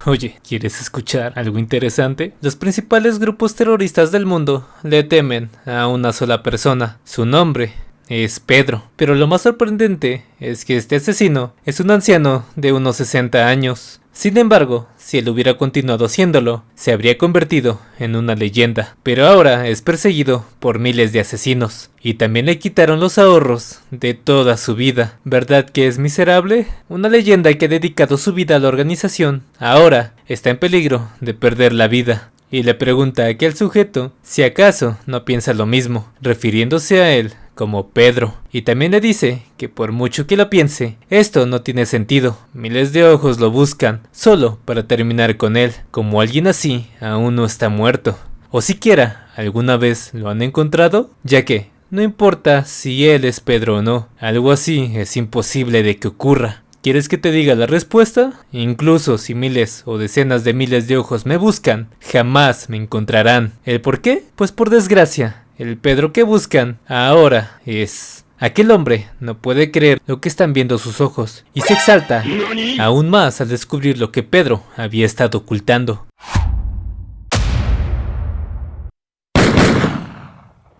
Oye, ¿quieres escuchar algo interesante? Los principales grupos terroristas del mundo le temen a una sola persona. Su nombre es Pedro. Pero lo más sorprendente es que este asesino es un anciano de unos 60 años. Sin embargo, si él hubiera continuado haciéndolo, se habría convertido en una leyenda. Pero ahora es perseguido por miles de asesinos. Y también le quitaron los ahorros de toda su vida. ¿Verdad que es miserable? Una leyenda que ha dedicado su vida a la organización, ahora está en peligro de perder la vida. Y le pregunta a aquel sujeto si acaso no piensa lo mismo, refiriéndose a él como Pedro. Y también le dice que por mucho que lo piense, esto no tiene sentido. Miles de ojos lo buscan, solo para terminar con él. Como alguien así aún no está muerto. O siquiera alguna vez lo han encontrado, ya que no importa si él es Pedro o no, algo así es imposible de que ocurra. ¿Quieres que te diga la respuesta? Incluso si miles o decenas de miles de ojos me buscan, jamás me encontrarán. ¿El por qué? Pues por desgracia, el Pedro que buscan ahora es... Aquel hombre no puede creer lo que están viendo sus ojos y se exalta aún más al descubrir lo que Pedro había estado ocultando.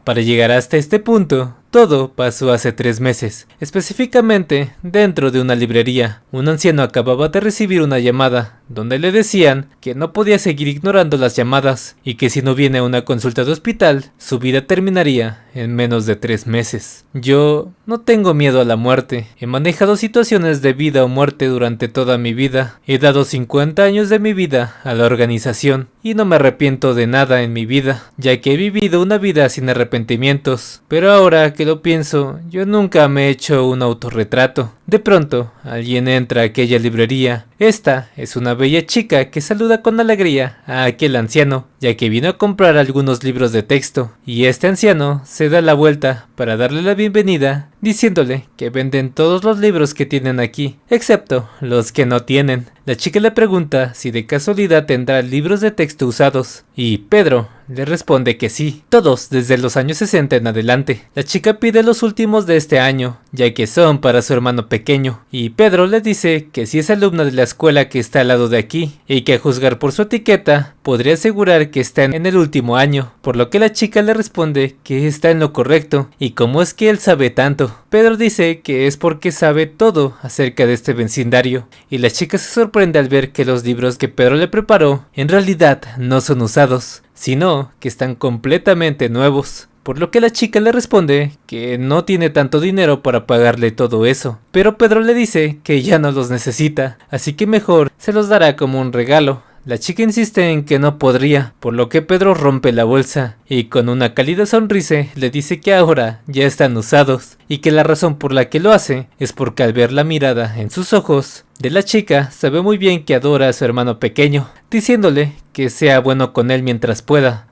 Para llegar hasta este punto, todo pasó hace 3 meses, específicamente dentro de una librería. Un anciano acababa de recibir una llamada, donde le decían que no podía seguir ignorando las llamadas, y que si no viene a una consulta de hospital, su vida terminaría en menos de 3 meses. Yo no tengo miedo a la muerte, he manejado situaciones de vida o muerte durante toda mi vida, he dado 50 años de mi vida a la organización, y no me arrepiento de nada en mi vida, ya que he vivido una vida sin arrepentimientos, pero ahora que lo pienso, yo nunca me he hecho un autorretrato. De pronto, alguien entra a aquella librería. Esta es una bella chica que saluda con alegría a aquel anciano, ya que vino a comprar algunos libros de texto, y este anciano se da la vuelta para darle la bienvenida, diciéndole que venden todos los libros que tienen aquí, excepto los que no tienen. La chica le pregunta si de casualidad tendrá libros de texto usados, y Pedro le responde que sí, todos desde los años 60 en adelante. La chica pide los últimos de este año, ya que son para su hermano pequeño, y Pedro le dice que si es alumna de la escuela que está al lado de aquí, y que a juzgar por su etiqueta, podría asegurar que está en el último año, por lo que la chica le responde que está en lo correcto, y cómo es que él sabe tanto. Pedro dice que es porque sabe todo acerca de este vecindario, y la chica se sorprende al ver que los libros que Pedro le preparó en realidad no son usados, sino que están completamente nuevos. Por lo que la chica le responde que no tiene tanto dinero para pagarle todo eso, pero Pedro le dice que ya no los necesita, así que mejor se los dará como un regalo. La chica insiste en que no podría, por lo que Pedro rompe la bolsa y con una cálida sonrisa le dice que ahora ya están usados y que la razón por la que lo hace es porque al ver la mirada en sus ojos de la chica sabe muy bien que adora a su hermano pequeño, diciéndole que sea bueno con él mientras pueda.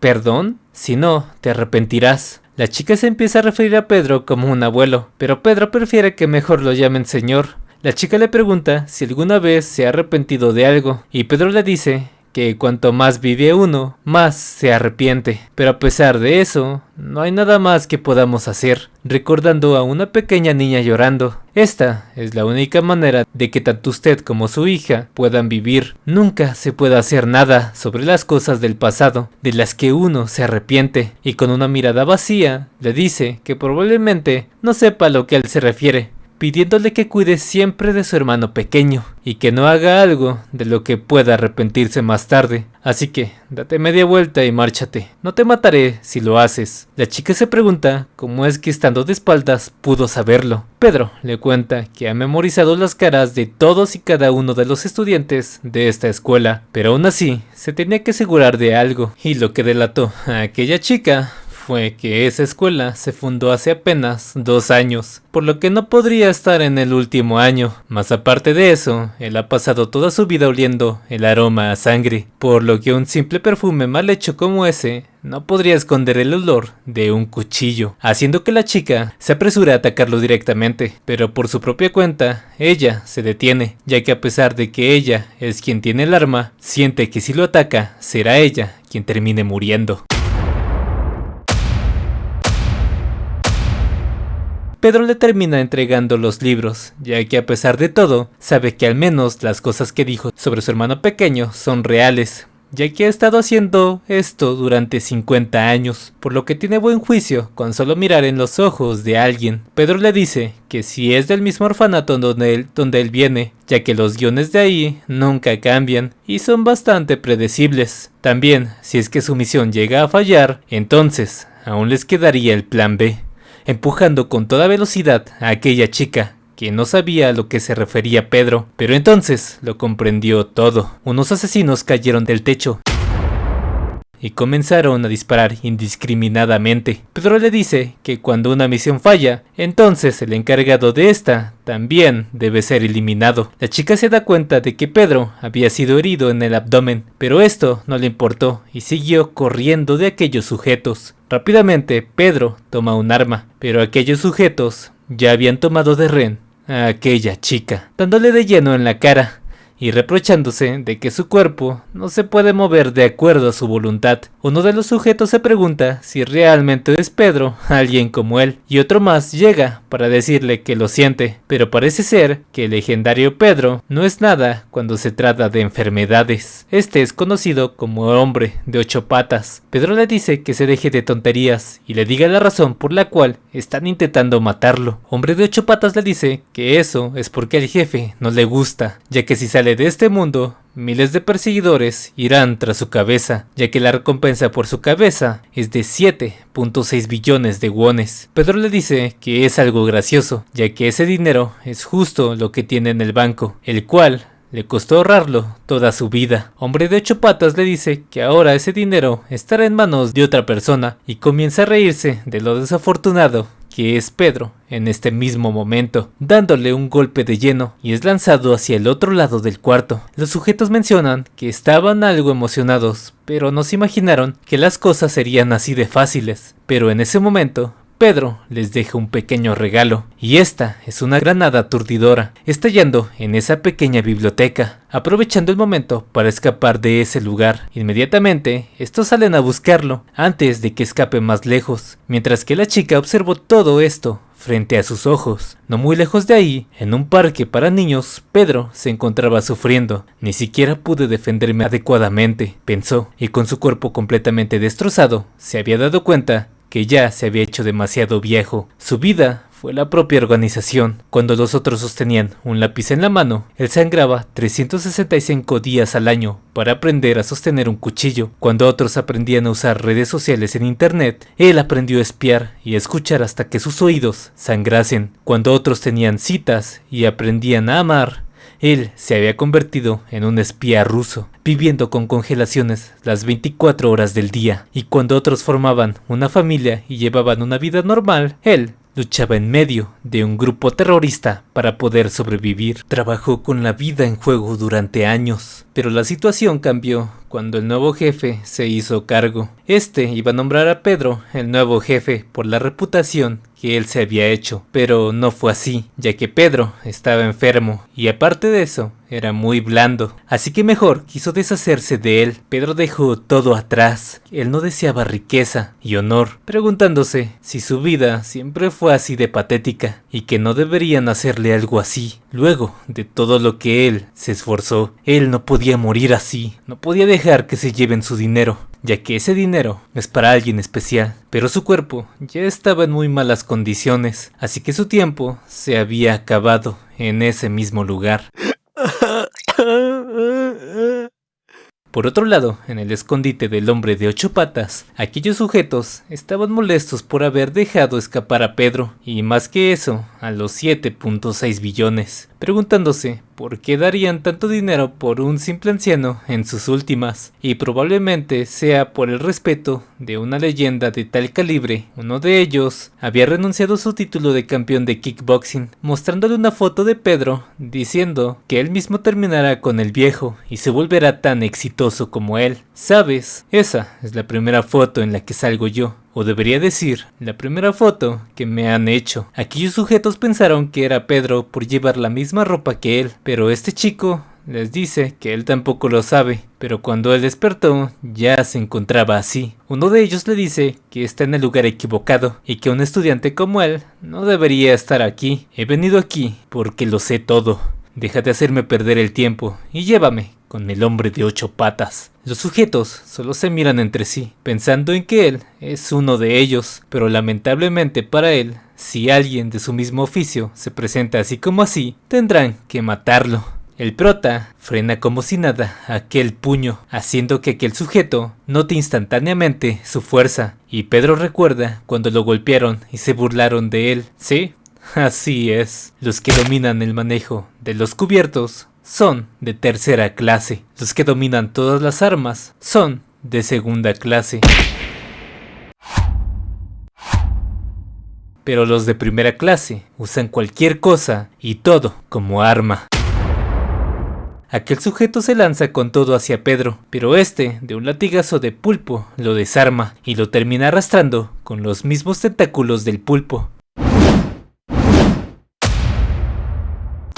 ¿Perdón? Si no, te arrepentirás. La chica se empieza a referir a Pedro como un abuelo, pero Pedro prefiere que mejor lo llamen señor. La chica le pregunta si alguna vez se ha arrepentido de algo, y Pedro le dice que cuanto más vive uno, más se arrepiente. Pero a pesar de eso, no hay nada más que podamos hacer, recordando a una pequeña niña llorando. Esta es la única manera de que tanto usted como su hija puedan vivir. Nunca se puede hacer nada sobre las cosas del pasado, de las que uno se arrepiente, y con una mirada vacía, le dice que probablemente no sepa a lo que él se refiere, pidiéndole que cuide siempre de su hermano pequeño y que no haga algo de lo que pueda arrepentirse más tarde. Así que date media vuelta y márchate. No te mataré si lo haces. La chica se pregunta cómo es que estando de espaldas pudo saberlo. Pedro le cuenta que ha memorizado las caras de todos y cada uno de los estudiantes de esta escuela, pero aún así se tenía que asegurar de algo, y lo que delató a aquella chica fue que esa escuela se fundó hace apenas 2 años, por lo que no podría estar en el último año. Más aparte de eso, él ha pasado toda su vida oliendo el aroma a sangre, por lo que un simple perfume mal hecho como ese no podría esconder el olor de un cuchillo, haciendo que la chica se apresure a atacarlo directamente, pero por su propia cuenta, ella se detiene, ya que a pesar de que ella es quien tiene el arma, siente que si lo ataca, será ella quien termine muriendo. Pedro le termina entregando los libros, ya que a pesar de todo, sabe que al menos las cosas que dijo sobre su hermano pequeño son reales, ya que ha estado haciendo esto durante 50 años, por lo que tiene buen juicio con solo mirar en los ojos de alguien. Pedro le dice que si es del mismo orfanato donde él viene, ya que los guiones de ahí nunca cambian y son bastante predecibles. También, si es que su misión llega a fallar, entonces aún les quedaría el plan B, empujando con toda velocidad a aquella chica, que no sabía a lo que se refería Pedro, pero entonces lo comprendió todo. Unos asesinos cayeron del techo y comenzaron a disparar indiscriminadamente. Pedro le dice que cuando una misión falla, entonces el encargado de esta también debe ser eliminado. La chica se da cuenta de que Pedro había sido herido en el abdomen, pero esto no le importó y siguió corriendo de aquellos sujetos. Rápidamente Pedro toma un arma, pero aquellos sujetos ya habían tomado de rehén a aquella chica, dándole de lleno en la cara y reprochándose de que su cuerpo no se puede mover de acuerdo a su voluntad. Uno de los sujetos se pregunta si realmente es Pedro alguien como él, y otro más llega para decirle que lo siente, pero parece ser que el legendario Pedro no es nada cuando se trata de enfermedades. Este es conocido como hombre de 8 patas. Pedro le dice que se deje de tonterías y le diga la razón por la cual están intentando matarlo. Hombre de 8 patas le dice que eso es porque al jefe no le gusta, ya que si sale de este mundo, miles de perseguidores irán tras su cabeza, ya que la recompensa por su cabeza es de 7.6 billones de wones. Pedro le dice que es algo gracioso, ya que ese dinero es justo lo que tiene en el banco, el cual le costó ahorrarlo toda su vida. Hombre de 8 patas le dice que ahora ese dinero estará en manos de otra persona y comienza a reírse de lo desafortunado que es Pedro en este mismo momento, dándole un golpe de lleno y es lanzado hacia el otro lado del cuarto. Los sujetos mencionan que estaban algo emocionados, pero no se imaginaron que las cosas serían así de fáciles. Pero en ese momento, Pedro les deja un pequeño regalo, y esta es una granada aturdidora, estallando en esa pequeña biblioteca. Aprovechando el momento para escapar de ese lugar, inmediatamente estos salen a buscarlo antes de que escape más lejos, mientras que la chica observó todo esto frente a sus ojos. No muy lejos de ahí, en un parque para niños, Pedro se encontraba sufriendo. Ni siquiera pude defenderme adecuadamente, pensó, y con su cuerpo completamente destrozado, se había dado cuenta que ya se había hecho demasiado viejo. Su vida fue la propia organización. Cuando los otros sostenían un lápiz en la mano, él sangraba 365 días al año para aprender a sostener un cuchillo. Cuando otros aprendían a usar redes sociales en internet, él aprendió a espiar y a escuchar hasta que sus oídos sangrasen. Cuando otros tenían citas y aprendían a amar, él se había convertido en un espía ruso, viviendo con congelaciones las 24 horas del día. Y cuando otros formaban una familia y llevaban una vida normal, él luchaba en medio de un grupo terrorista para poder sobrevivir. Trabajó con la vida en juego durante años, pero la situación cambió cuando el nuevo jefe se hizo cargo. Este iba a nombrar a Pedro el nuevo jefe por la reputación que él se había hecho, pero no fue así, ya que Pedro estaba enfermo y aparte de eso, era muy blando, así que mejor quiso deshacerse de él. Pedro dejó todo atrás. Él no deseaba riqueza y honor, preguntándose si su vida siempre fue así de patética y que no deberían hacerle algo así. Luego de todo lo que él se esforzó, él no podía morir así, no podía dejar que se lleven su dinero, ya que ese dinero es para alguien especial, pero su cuerpo ya estaba en muy malas condiciones, así que su tiempo se había acabado en ese mismo lugar. Por otro lado, en el escondite del hombre de 8 patas, aquellos sujetos estaban molestos por haber dejado escapar a Pedro, y más que eso, a los 7.6 billones, preguntándose por qué darían tanto dinero por un simple anciano en sus últimas, y probablemente sea por el respeto de una leyenda de tal calibre. Uno de ellos había renunciado a su título de campeón de kickboxing, mostrándole una foto de Pedro, diciendo que él mismo terminará con el viejo y se volverá tan exitoso como él. ¿Sabes? Esa es la primera foto en la que salgo yo. O debería decir, la primera foto que me han hecho. Aquellos sujetos pensaron que era Pedro por llevar la misma ropa que él, pero este chico les dice que él tampoco lo sabe, pero cuando él despertó ya se encontraba así. Uno de ellos le dice que está en el lugar equivocado y que un estudiante como él no debería estar aquí. He venido aquí porque lo sé todo. Deja de hacerme perder el tiempo y llévame con el hombre de 8 patas. Los sujetos solo se miran entre sí, pensando en que él es uno de ellos, pero lamentablemente para él, si alguien de su mismo oficio se presenta así como así, tendrán que matarlo. El prota frena como si nada aquel puño, haciendo que aquel sujeto note instantáneamente su fuerza, y Pedro recuerda cuando lo golpearon y se burlaron de él. Sí, así es, los que dominan el manejo de los cubiertos son de tercera clase, los que dominan todas las armas son de segunda clase. Pero los de primera clase usan cualquier cosa y todo como arma. Aquel sujeto se lanza con todo hacia Pedro, pero este, de un latigazo de pulpo, lo desarma y lo termina arrastrando con los mismos tentáculos del pulpo,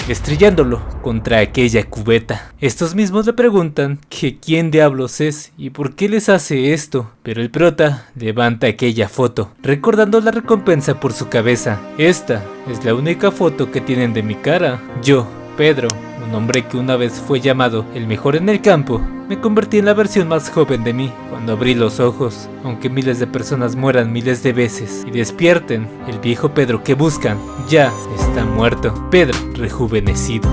estrellándolo contra aquella cubeta. Estos mismos le preguntan que quién diablos es y por qué les hace esto, pero el prota levanta aquella foto, recordando la recompensa por su cabeza. Esta es la única foto que tienen de mi cara. Yo, Pedro, un hombre que una vez fue llamado el mejor en el campo, me convertí en la versión más joven de mí cuando abrí los ojos. Aunque miles de personas mueran miles de veces y despierten, el viejo Pedro que buscan ya está muerto. Pedro rejuvenecido.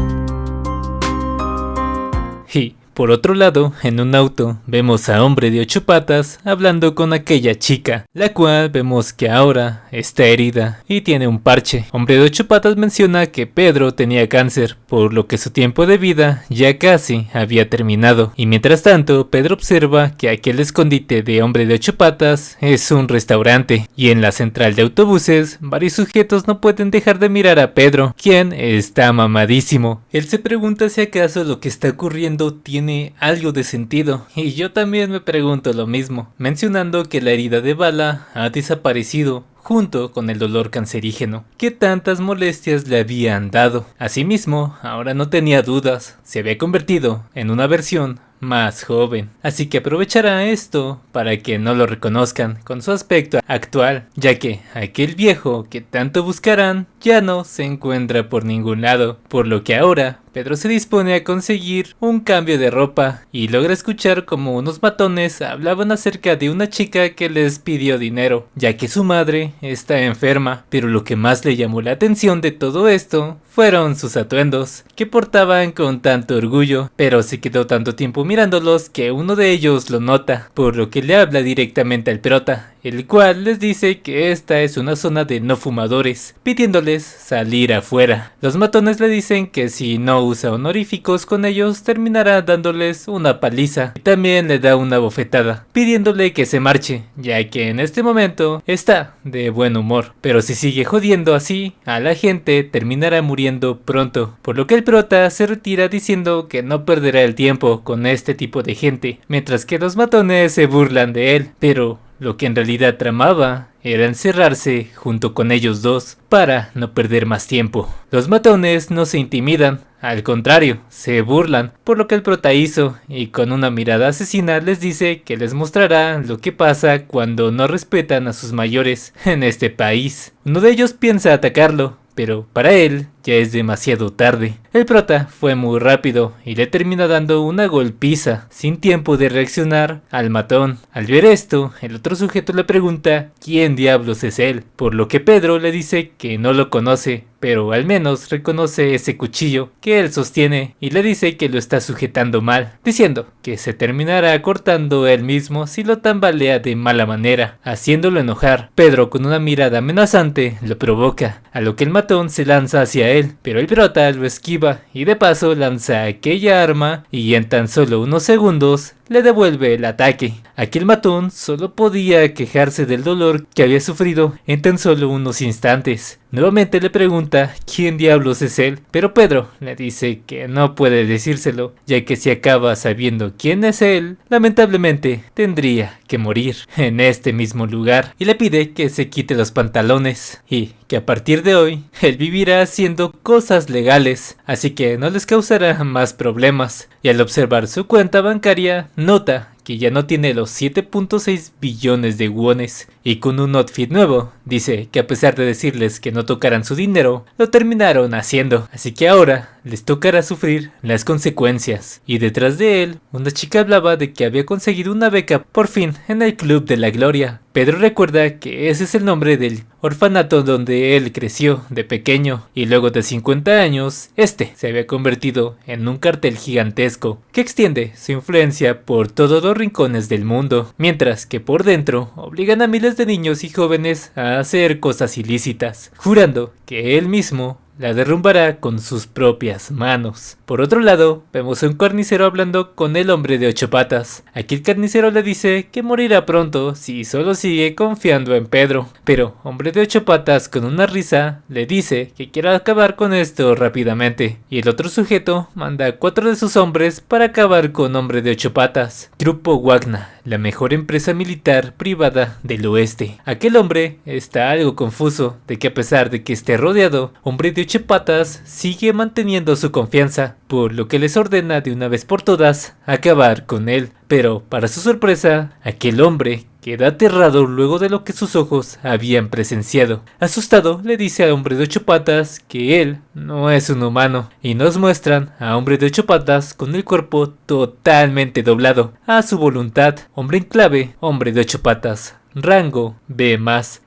Y por otro lado, en un auto, vemos a Hombre de 8 patas hablando con aquella chica, la cual vemos que ahora está herida y tiene un parche. Hombre de 8 patas menciona que Pedro tenía cáncer, por lo que su tiempo de vida ya casi había terminado. Y mientras tanto, Pedro observa que aquel escondite de Hombre de 8 patas es un restaurante. Y en la central de autobuses, varios sujetos no pueden dejar de mirar a Pedro, quien está mamadísimo. Él se pregunta si acaso lo que está ocurriendo tiene algo de sentido, y yo también me pregunto lo mismo, mencionando que la herida de bala ha desaparecido junto con el dolor cancerígeno que tantas molestias le habían dado. Asimismo, ahora no tenía dudas, se había convertido en una versión más joven, así que aprovechará esto para que no lo reconozcan con su aspecto actual, ya que aquel viejo que tanto buscarán ya no se encuentra por ningún lado, por lo que ahora Pedro se dispone a conseguir un cambio de ropa y logra escuchar como unos matones hablaban acerca de una chica que les pidió dinero, ya que su madre está enferma. Pero lo que más le llamó la atención de todo esto fueron sus atuendos, que portaban con tanto orgullo, pero se quedó tanto tiempo mirándolos que uno de ellos lo nota, por lo que le habla directamente al prota, el cual les dice que esta es una zona de no fumadores, pidiéndoles salir afuera. Los matones le dicen que si no usa honoríficos con ellos terminará dándoles una paliza, y también le da una bofetada, pidiéndole que se marche, ya que en este momento está de buen humor, pero si sigue jodiendo así a la gente terminará muriendo pronto, por lo que el prota se retira diciendo que no perderá el tiempo con este tipo de gente, mientras que los matones se burlan de él, pero lo que en realidad tramaba era encerrarse junto con ellos dos para no perder más tiempo. Los matones no se intimidan, al contrario, se burlan por lo que el prota hizo y con una mirada asesina les dice que les mostrará lo que pasa cuando no respetan a sus mayores en este país. Uno de ellos piensa atacarlo, pero para él ya es demasiado tarde. El prota fue muy rápido y le termina dando una golpiza sin tiempo de reaccionar al matón. Al ver esto, el otro sujeto le pregunta quién diablos es él, por lo que Pedro le dice que no lo conoce, pero al menos reconoce ese cuchillo que él sostiene y le dice que lo está sujetando mal, diciendo que se terminará cortando él mismo si lo tambalea de mala manera, haciéndolo enojar. Pedro, con una mirada amenazante, lo provoca, a lo que el matón se lanza hacia él, pero el prota lo esquiva y de paso lanza aquella arma y en tan solo unos segundos le devuelve el ataque. Aquí el matón solo podía quejarse del dolor que había sufrido en tan solo unos instantes. Nuevamente le pregunta quién diablos es él, pero Pedro le dice que no puede decírselo, ya que si acaba sabiendo quién es él, lamentablemente tendría que morir en este mismo lugar, y le pide que se quite los pantalones y que a partir de hoy él vivirá haciendo cosas legales, así que no les causará más problemas. Y al observar su cuenta bancaria, nota que ya no tiene los 7.6 billones de wones, y con un outfit nuevo, dice que a pesar de decirles que no tocaran su dinero, lo terminaron haciendo, así que ahora les tocará sufrir las consecuencias. Y detrás de él, una chica hablaba de que había conseguido una beca por fin en el Club de la Gloria. Pedro recuerda que ese es el nombre del orfanato donde él creció de pequeño, y luego de 50 años, este se había convertido en un cartel gigantesco que extiende su influencia por todos los rincones del mundo, mientras que por dentro obligan a miles de niños y jóvenes a hacer cosas ilícitas, jurando que él mismo la derrumbará con sus propias manos. Por otro lado, vemos a un carnicero hablando con el hombre de 8 patas. Aquí el carnicero le dice que morirá pronto si solo sigue confiando en Pedro, pero hombre de 8 patas con una risa le dice que quiere acabar con esto rápidamente, y el otro sujeto manda a 4 de sus hombres para acabar con hombre de 8 patas. Grupo Wagner, la mejor empresa militar privada del oeste. Aquel hombre está algo confuso de que a pesar de que esté rodeado, hombre de 8 patas sigue manteniendo su confianza, por lo que les ordena de una vez por todas acabar con él. Pero para su sorpresa, aquel hombre queda aterrado luego de lo que sus ojos habían presenciado. Asustado, le dice al hombre de 8 patas que él no es un humano, y nos muestran a hombre de 8 patas con el cuerpo totalmente doblado a su voluntad. Hombre en clave, hombre de 8 patas, rango B+,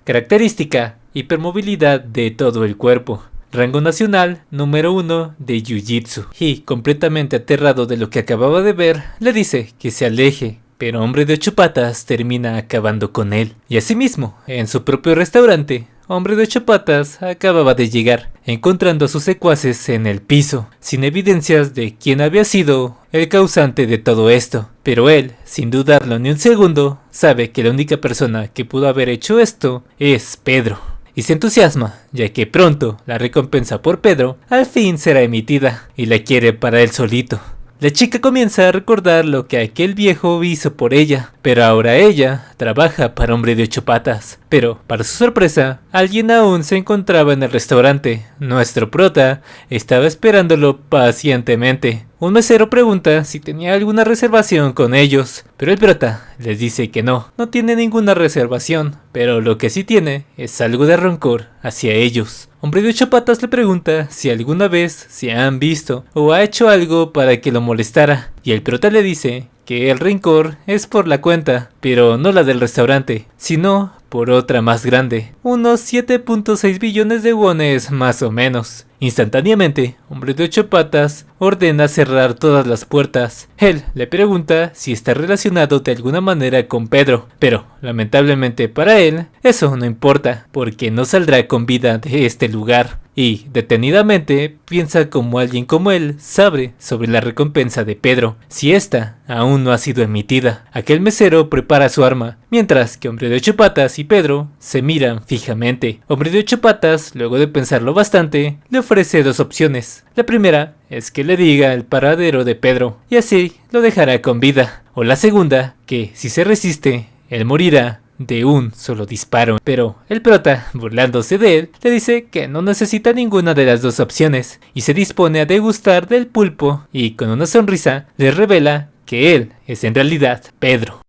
característica, hipermovilidad de todo el cuerpo. Rango nacional número 1 de Jiu-Jitsu. Y completamente aterrado de lo que acababa de ver, le dice que se aleje, pero hombre de 8 patas termina acabando con él. Y asimismo, en su propio restaurante, hombre de 8 patas acababa de llegar, encontrando a sus secuaces en el piso, sin evidencias de quién había sido el causante de todo esto. Pero él, sin dudarlo ni un segundo, sabe que la única persona que pudo haber hecho esto es Pedro. Y se entusiasma, ya que pronto la recompensa por Pedro al fin será emitida, y la quiere para él solito. La chica comienza a recordar lo que aquel viejo hizo por ella, pero ahora ella trabaja para hombre de 8 patas. Pero, para su sorpresa, alguien aún se encontraba en el restaurante. Nuestro prota estaba esperándolo pacientemente. Un mesero pregunta si tenía alguna reservación con ellos, pero el prota les dice que no tiene ninguna reservación, pero lo que sí tiene es algo de rencor hacia ellos. Hombre de 8 patas le pregunta si alguna vez se han visto o ha hecho algo para que lo molestara, y el prota le dice que el rencor es por la cuenta, pero no la del restaurante, sino por otra más grande, unos 7.6 billones de wones más o menos. Instantáneamente, hombre de 8 patas ordena cerrar todas las puertas. Él le pregunta si está relacionado de alguna manera con Pedro, pero lamentablemente para él eso no importa, porque no saldrá con vida de este lugar. Y, detenidamente, piensa como alguien como él sabe sobre la recompensa de Pedro, si esta aún no ha sido emitida. Aquel mesero prepara su arma, mientras que hombre de 8 patas y Pedro se miran fijamente. Hombre de 8 patas, luego de pensarlo bastante, le ofrece 2 opciones. La primera es que le diga el paradero de Pedro, y así lo dejará con vida. O la segunda, que si se resiste, él morirá de un solo disparo. Pero el prota, burlándose de él, le dice que no necesita ninguna de las 2 opciones, y se dispone a degustar del pulpo, y con una sonrisa le revela que él es en realidad Pedro.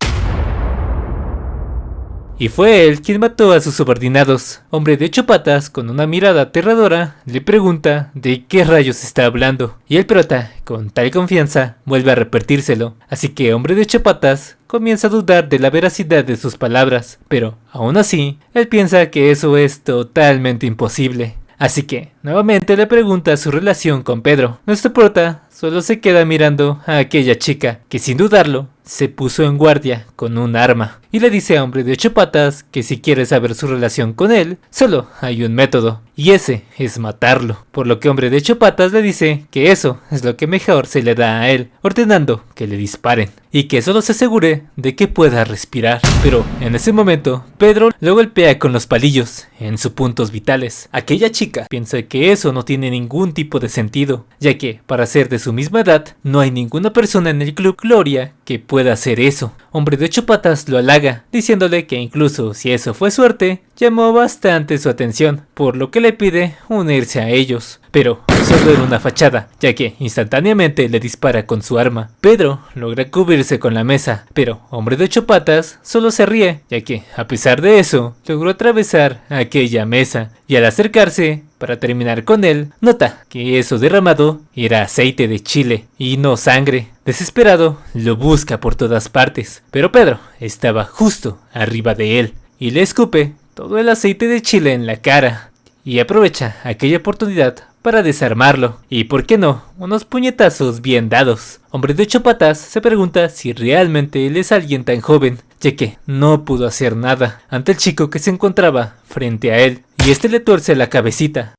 Y fue él quien mató a sus subordinados. Hombre de 8 patas, con una mirada aterradora, le pregunta de qué rayos está hablando, y el prota, con tal confianza, vuelve a repetírselo. Así que hombre de 8 patas comienza a dudar de la veracidad de sus palabras, pero aún así, él piensa que eso es totalmente imposible. Así que, nuevamente le pregunta su relación con Pedro. Nuestro prota solo se queda mirando a aquella chica que sin dudarlo se puso en guardia con un arma y le dice a Hombre de 8 Patas que si quiere saber su relación con él, solo hay un método y ese es matarlo, por lo que Hombre de 8 Patas le dice que eso es lo que mejor se le da a él, ordenando que le disparen y que solo se asegure de que pueda respirar. Pero en ese momento Pedro lo golpea con los palillos en sus puntos vitales. Aquella chica piensa que eso no tiene ningún tipo de sentido, ya que para ser de su misma edad no hay ninguna persona en el Club Gloria que pueda hacer eso. Hombre de 8 Patas lo halaga, diciéndole que incluso si eso fue suerte, llamó bastante su atención, por lo que le pide unirse a ellos. Pero solo era una fachada, ya que instantáneamente le dispara con su arma. Pedro logra cubrirse con la mesa, pero Hombre de 8 Patas solo se ríe, ya que a pesar de eso, logró atravesar aquella mesa y al acercarse para terminar con él, nota que eso derramado era aceite de chile y no sangre. Desesperado, lo busca por todas partes, pero Pedro estaba justo arriba de él y le escupe todo el aceite de chile en la cara y aprovecha aquella oportunidad para desarmarlo y, por qué no, unos puñetazos bien dados. Hombre de 8 Patas se pregunta si realmente él es alguien tan joven, ya que no pudo hacer nada ante el chico que se encontraba frente a él y este le tuerce la cabecita.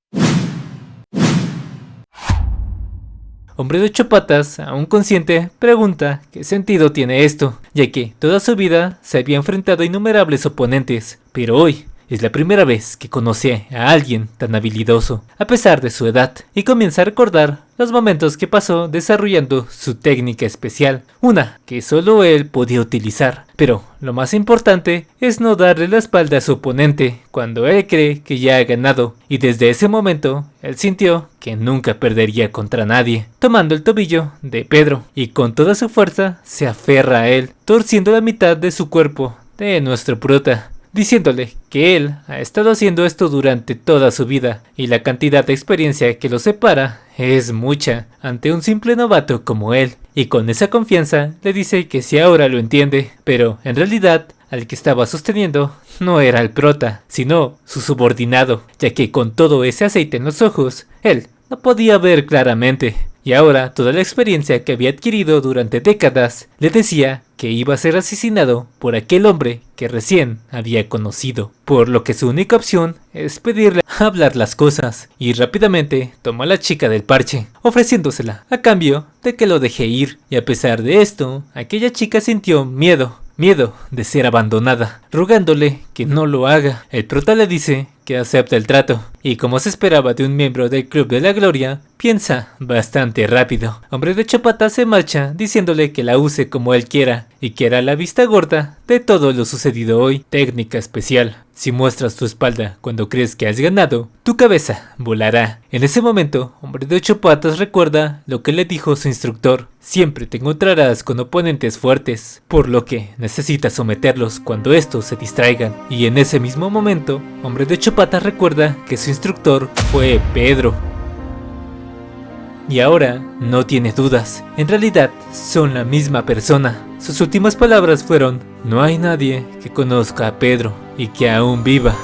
Hombre de 8 Patas, aún consciente, pregunta qué sentido tiene esto, ya que toda su vida se había enfrentado a innumerables oponentes, pero hoy es la primera vez que conoce a alguien tan habilidoso, a pesar de su edad, y comienza a recordar los momentos que pasó desarrollando su técnica especial, una que solo él podía utilizar. Pero lo más importante es no darle la espalda a su oponente cuando él cree que ya ha ganado, y desde ese momento él sintió que nunca perdería contra nadie, tomando el tobillo de Pedro y con toda su fuerza se aferra a él, torciendo la mitad de su cuerpo de nuestro prota, diciéndole que él ha estado haciendo esto durante toda su vida y la cantidad de experiencia que lo separa es mucha ante un simple novato como él, y con esa confianza le dice que si ahora lo entiende, pero en realidad al que estaba sosteniendo no era el prota, sino su subordinado, ya que con todo ese aceite en los ojos, él no podía ver claramente. Y ahora toda la experiencia que había adquirido durante décadas le decía que iba a ser asesinado por aquel hombre que recién había conocido, por lo que su única opción es pedirle a hablar las cosas, y rápidamente toma a la chica del parche, ofreciéndosela a cambio de que lo deje ir, y a pesar de esto, aquella chica sintió miedo de ser abandonada, rogándole que no lo haga. El prota le dice que acepta el trato, y como se esperaba de un miembro del Club de la Gloria, piensa bastante rápido. Hombre de 8 Patas se marcha diciéndole que la use como él quiera y que hará la vista gorda de todo lo sucedido hoy. Técnica especial: si muestras tu espalda cuando crees que has ganado, tu cabeza volará. En ese momento, Hombre de 8 Patas recuerda lo que le dijo su instructor: siempre te encontrarás con oponentes fuertes, por lo que necesitas someterlos cuando estos se distraigan. Y en ese mismo momento, Hombre de 8 Patas recuerda que su instructor fue Pedro. Y ahora no tiene dudas, en realidad son la misma persona. Sus últimas palabras fueron: no hay nadie que conozca a Pedro y que aún viva.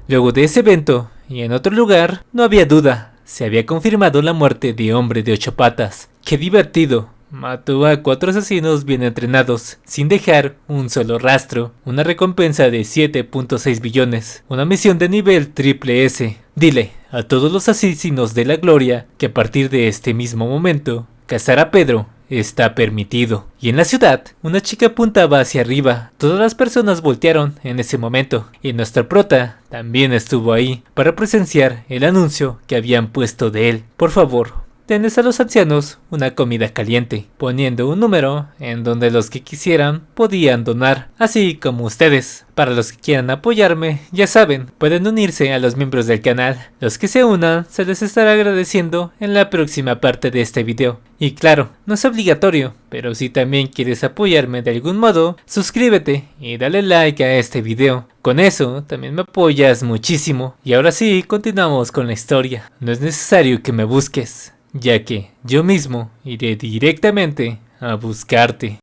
Luego de ese evento, y en otro lugar, no había duda, se había confirmado la muerte de Hombre de 8 Patas. ¡Qué divertido! Mató a 4 asesinos bien entrenados, sin dejar un solo rastro, una recompensa de 7.6 billones, una misión de nivel triple S. Dile a todos los asesinos de la Gloria que a partir de este mismo momento, cazar a Pedro está permitido. Y en la ciudad, una chica apuntaba hacia arriba. Todas las personas voltearon en ese momento, y nuestra prota también estuvo ahí para presenciar el anuncio que habían puesto de él. Por favor, denles a los ancianos una comida caliente, poniendo un número en donde los que quisieran podían donar, así como ustedes. Para los que quieran apoyarme, ya saben, pueden unirse a los miembros del canal. Los que se unan se les estará agradeciendo en la próxima parte de este video. Y claro, no es obligatorio, pero si también quieres apoyarme de algún modo, suscríbete y dale like a este video. Con eso también me apoyas muchísimo. Y ahora sí, continuamos con la historia. No es necesario que me busques, ya que yo mismo iré directamente a buscarte.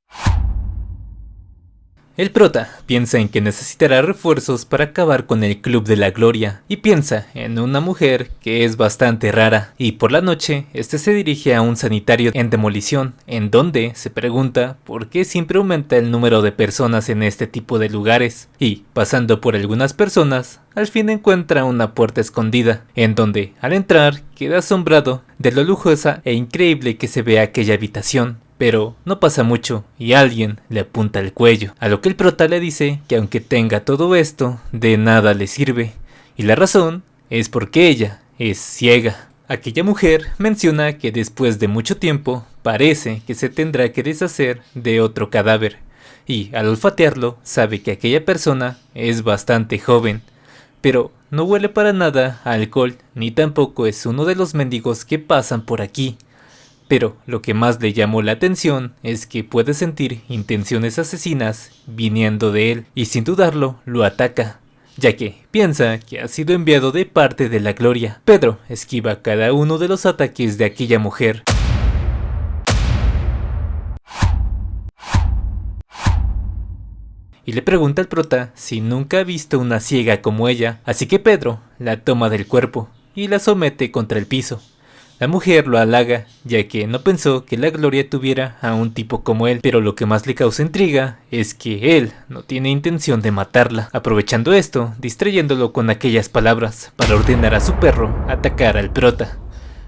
El prota piensa en que necesitará refuerzos para acabar con el Club de la Gloria y piensa en una mujer que es bastante rara, y por la noche este se dirige a un sanitario en demolición, en donde se pregunta por qué siempre aumenta el número de personas en este tipo de lugares, y pasando por algunas personas al fin encuentra una puerta escondida, en donde al entrar queda asombrado de lo lujosa e increíble que se ve aquella habitación. Pero no pasa mucho y alguien le apunta el cuello, a lo que el prota le dice que aunque tenga todo esto, de nada le sirve, y la razón es porque ella es ciega. Aquella mujer menciona que después de mucho tiempo parece que se tendrá que deshacer de otro cadáver, y al olfatearlo sabe que aquella persona es bastante joven, pero no huele para nada a alcohol ni tampoco es uno de los mendigos que pasan por aquí. Pero lo que más le llamó la atención es que puede sentir intenciones asesinas viniendo de él y sin dudarlo lo ataca, ya que piensa que ha sido enviado de parte de la Gloria. Pedro esquiva cada uno de los ataques de aquella mujer. Y le pregunta al prota si nunca ha visto una ciega como ella, así que Pedro la toma del cuerpo y la somete contra el piso. La mujer lo halaga, ya que no pensó que la Gloria tuviera a un tipo como él, pero lo que más le causa intriga es que él no tiene intención de matarla, aprovechando esto, distrayéndolo con aquellas palabras para ordenar a su perro atacar al prota.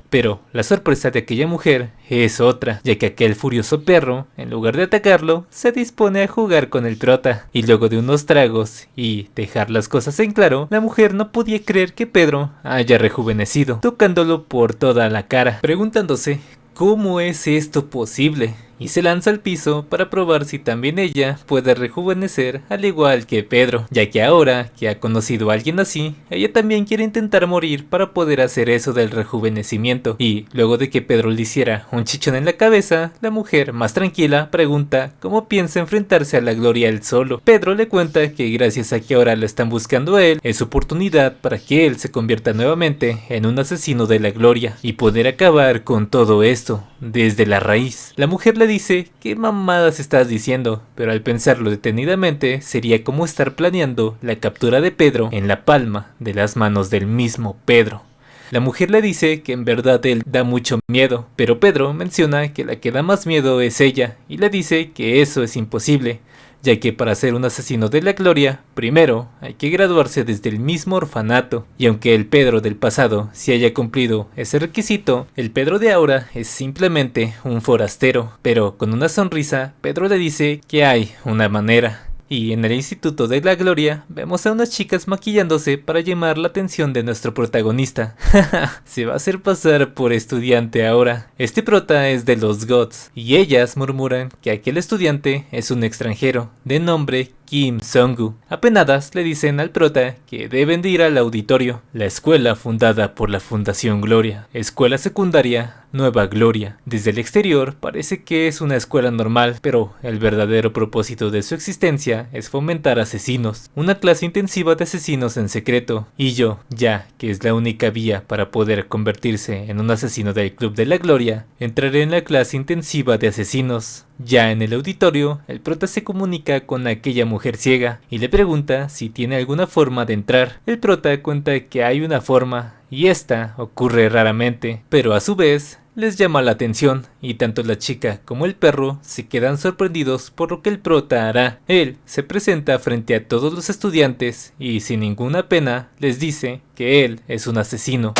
Pero la sorpresa de aquella mujer es otra, ya que aquel furioso perro, en lugar de atacarlo, se dispone a jugar con el prota. Y luego de unos tragos y dejar las cosas en claro, la mujer no podía creer que Pedro haya rejuvenecido, tocándolo por toda la cara, preguntándose ¿cómo es esto posible? Y se lanza al piso para probar si también ella puede rejuvenecer al igual que Pedro, ya que ahora que ha conocido a alguien así, ella también quiere intentar morir para poder hacer eso del rejuvenecimiento. Y luego de que Pedro le hiciera un chichón en la cabeza, la mujer, más tranquila, pregunta cómo piensa enfrentarse a la Gloria él solo. Pedro le cuenta que gracias a que ahora lo están buscando a él, es oportunidad para que él se convierta nuevamente en un asesino de la Gloria y poder acabar con todo esto desde la raíz. La mujer le dice ¿qué mamadas estás diciendo? Pero al pensarlo detenidamente sería como estar planeando la captura de Pedro en la palma de las manos del mismo Pedro. La mujer le dice que en verdad él da mucho miedo, pero Pedro menciona que la que da más miedo es ella y le dice que eso es imposible, ya que para ser un asesino de la Gloria, primero hay que graduarse desde el mismo orfanato, y aunque el Pedro del pasado sí haya cumplido ese requisito, el Pedro de ahora es simplemente un forastero. Pero con una sonrisa, Pedro le dice que hay una manera. Y en el Instituto de la Gloria vemos a unas chicas maquillándose para llamar la atención de nuestro protagonista. Se va a hacer pasar por estudiante ahora. Este prota es de los Gods y ellas murmuran que aquel estudiante es un extranjero de nombre Kim Song-gu. Apenadas le dicen al prota que deben de ir al auditorio, la escuela fundada por la Fundación Gloria, escuela secundaria Nueva Gloria. Desde el exterior parece que es una escuela normal, pero el verdadero propósito de su existencia es fomentar asesinos, una clase intensiva de asesinos en secreto, y yo, ya que es la única vía para poder convertirse en un asesino del Club de la Gloria, entraré en la clase intensiva de asesinos. Ya en el auditorio, el prota se comunica con aquella mujer ciega y le pregunta si tiene alguna forma de entrar. El prota cuenta que hay una forma y esta ocurre raramente, pero a su vez les llama la atención y tanto la chica como el perro se quedan sorprendidos por lo que el prota hará. Él se presenta frente a todos los estudiantes y sin ninguna pena les dice que él es un asesino,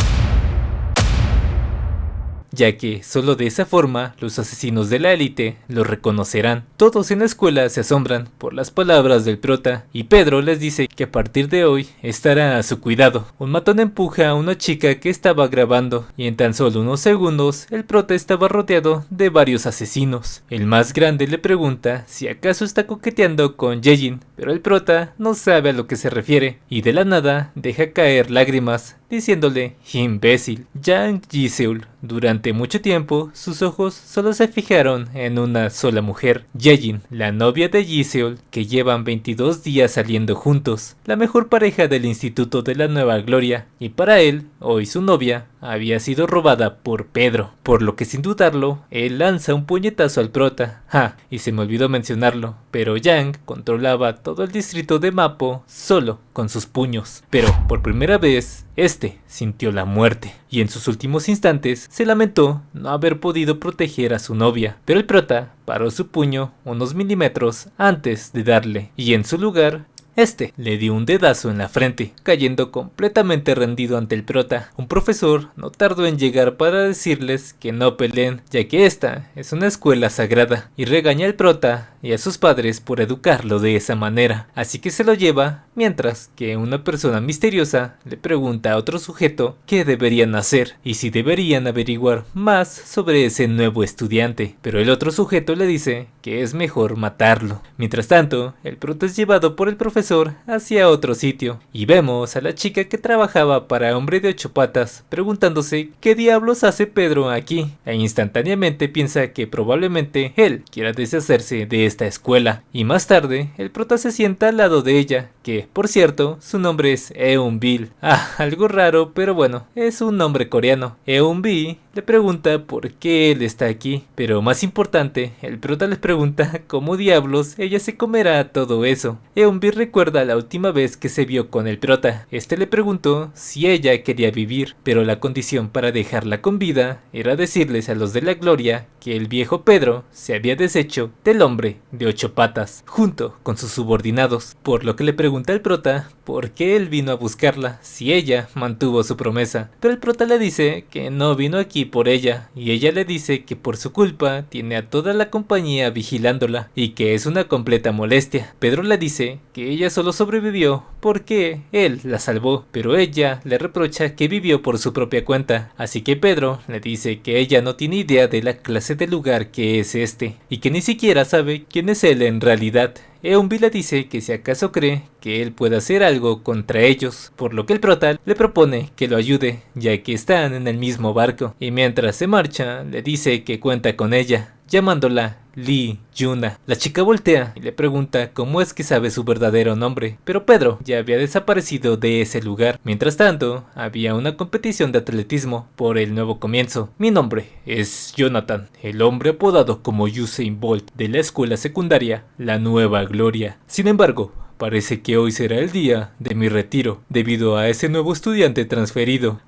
ya que solo de esa forma los asesinos de la élite lo reconocerán. Todos en la escuela se asombran por las palabras del prota y Pedro les dice que a partir de hoy estará a su cuidado. Un matón empuja a una chica que estaba grabando y en tan solo unos segundos el prota estaba rodeado de varios asesinos. El más grande le pregunta si acaso está coqueteando con Yejin, pero el prota no sabe a lo que se refiere y de la nada deja caer lágrimas diciéndole imbécil. Jang Ji-seul. Durante mucho tiempo, sus ojos solo se fijaron en una sola mujer, Yejin, la novia de Ji-seul, que llevan 22 días saliendo juntos, la mejor pareja del Instituto de la Nueva Gloria, y para él, hoy su novia, había sido robada por Pedro, por lo que sin dudarlo, él lanza un puñetazo al prota. Y se me olvidó mencionarlo, pero Yang controlaba todo el distrito de Mapo solo con sus puños. Pero por primera vez, este sintió la muerte, y en sus últimos instantes se lamentó no haber podido proteger a su novia, pero el prota paró su puño unos milímetros antes de darle, y en su lugar este le dio un dedazo en la frente, cayendo completamente rendido ante el prota. Un profesor no tardó en llegar para decirles que no peleen, ya que esta es una escuela sagrada, y regaña al prota y a sus padres por educarlo de esa manera, así que se lo lleva, mientras que una persona misteriosa le pregunta a otro sujeto qué deberían hacer, y si deberían averiguar más sobre ese nuevo estudiante, pero el otro sujeto le dice que es mejor matarlo. Mientras tanto, el prota es llevado por el profesor hacia otro sitio, y vemos a la chica que trabajaba para Hombre de 8 patas, preguntándose qué diablos hace Pedro aquí, e instantáneamente piensa que probablemente él quiera deshacerse de esta escuela, y más tarde el prota se sienta al lado de ella, que por cierto su nombre es Eun-bil. Algo raro, pero bueno, es un nombre coreano. Eun-bil le pregunta por qué él está aquí, pero más importante, el prota les pregunta cómo diablos ella se comerá todo eso. Eun-bil recuerda la última vez que se vio con el prota. Este le preguntó si ella quería vivir, pero la condición para dejarla con vida era decirles a los de la gloria que el viejo Pedro se había deshecho del hombre de 8 patas, junto con sus subordinados, por lo que le pregunta al prota por qué él vino a buscarla si ella mantuvo su promesa, pero el prota le dice que no vino aquí por ella, y ella le dice que por su culpa tiene a toda la compañía vigilándola y que es una completa molestia. Pedro le dice que ella solo sobrevivió porque él la salvó, pero ella le reprocha que vivió por su propia cuenta, así que Pedro le dice que ella no tiene idea de la clase de lugar que es este, y que ni siquiera sabe quién es él en realidad. Eun-bil le dice que si acaso cree que él puede hacer algo contra ellos, por lo que el prota le propone que lo ayude, ya que están en el mismo barco, y mientras se marcha le dice que cuenta con ella, llamándola Lee Yuna. La chica voltea y le pregunta cómo es que sabe su verdadero nombre, pero Pedro ya había desaparecido de ese lugar. Mientras tanto, había una competición de atletismo por el nuevo comienzo. Mi nombre es Jonathan, el hombre apodado como Usain Bolt de la escuela secundaria La Nueva Gloria. Sin embargo, parece que hoy será el día de mi retiro, debido a ese nuevo estudiante transferido.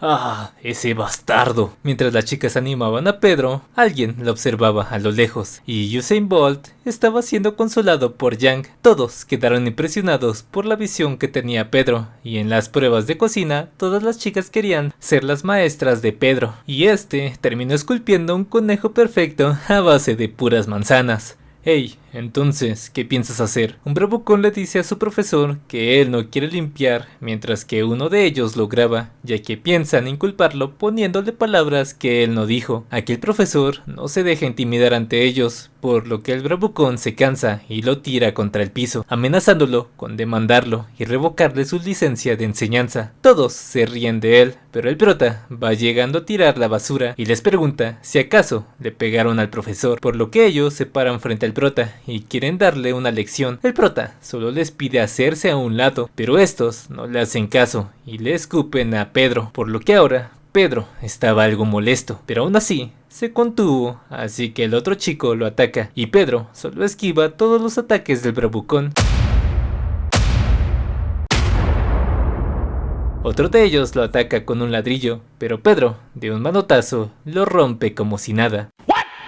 Ese bastardo. Mientras las chicas animaban a Pedro, alguien lo observaba a lo lejos, y Usain Bolt estaba siendo consolado por Yang. Todos quedaron impresionados por la visión que tenía Pedro, y en las pruebas de cocina, todas las chicas querían ser las maestras de Pedro, y este terminó esculpiendo un conejo perfecto a base de puras manzanas. Hey, entonces, ¿qué piensas hacer? Un bravucón le dice a su profesor que él no quiere limpiar, mientras que uno de ellos lo graba, ya que piensan inculparlo poniéndole palabras que él no dijo. Aquí el profesor no se deja intimidar ante ellos, por lo que el bravucón se cansa y lo tira contra el piso, amenazándolo con demandarlo y revocarle su licencia de enseñanza. Todos se ríen de él, pero el prota va llegando a tirar la basura y les pregunta si acaso le pegaron al profesor, por lo que ellos se paran frente al prota y quieren darle una lección. El prota solo les pide hacerse a un lado, pero estos no le hacen caso y le escupen a Pedro, por lo que ahora Pedro estaba algo molesto, pero aún así se contuvo, así que el otro chico lo ataca y Pedro solo esquiva todos los ataques del bravucón. Otro de ellos lo ataca con un ladrillo, pero Pedro, de un manotazo, lo rompe como si nada.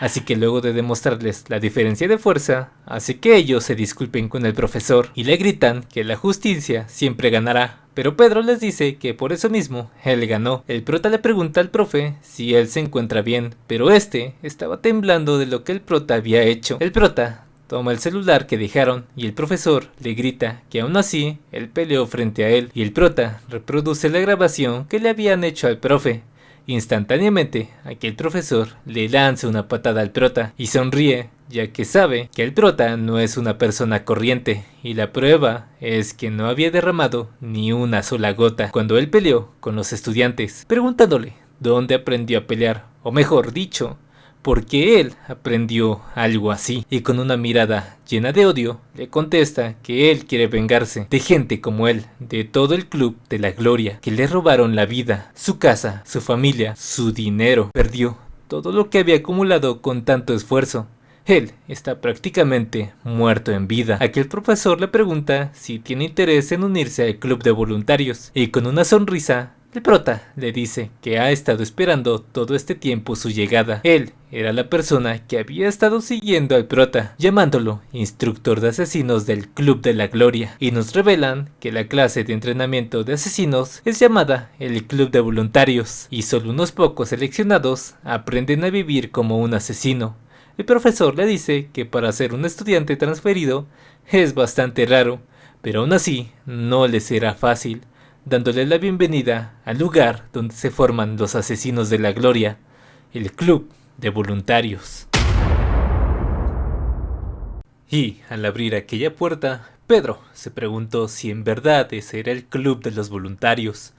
Así que luego de demostrarles la diferencia de fuerza, hace que ellos se disculpen con el profesor y le gritan que la justicia siempre ganará. Pero Pedro les dice que por eso mismo él ganó. El prota le pregunta al profe si él se encuentra bien, pero este estaba temblando de lo que el prota había hecho. El prota toma el celular que dejaron y el profesor le grita que aún así él peleó frente a él, y el prota reproduce la grabación que le habían hecho al profe. Instantáneamente, aquel profesor le lanza una patada al prota y sonríe, ya que sabe que el prota no es una persona corriente, y la prueba es que no había derramado ni una sola gota cuando él peleó con los estudiantes, preguntándole dónde aprendió a pelear, o mejor dicho, porque él aprendió algo así, y con una mirada llena de odio le contesta que él quiere vengarse de gente como él, de todo el club de la gloria, que le robaron la vida, su casa, su familia, su dinero, perdió todo lo que había acumulado con tanto esfuerzo. Él está prácticamente muerto en vida. Aquel profesor le pregunta si tiene interés en unirse al club de voluntarios, y con una sonrisa, el prota le dice que ha estado esperando todo este tiempo su llegada. Él era la persona que había estado siguiendo al prota, llamándolo instructor de asesinos del Club de la Gloria, y nos revelan que la clase de entrenamiento de asesinos es llamada el Club de Voluntarios, y solo unos pocos seleccionados aprenden a vivir como un asesino. El profesor le dice que para ser un estudiante transferido es bastante raro, pero aún así no le será fácil, dándole la bienvenida al lugar donde se forman los asesinos de la gloria, el Club de Voluntarios. Y al abrir aquella puerta, Pedro se preguntó si en verdad ese era el Club de los Voluntarios.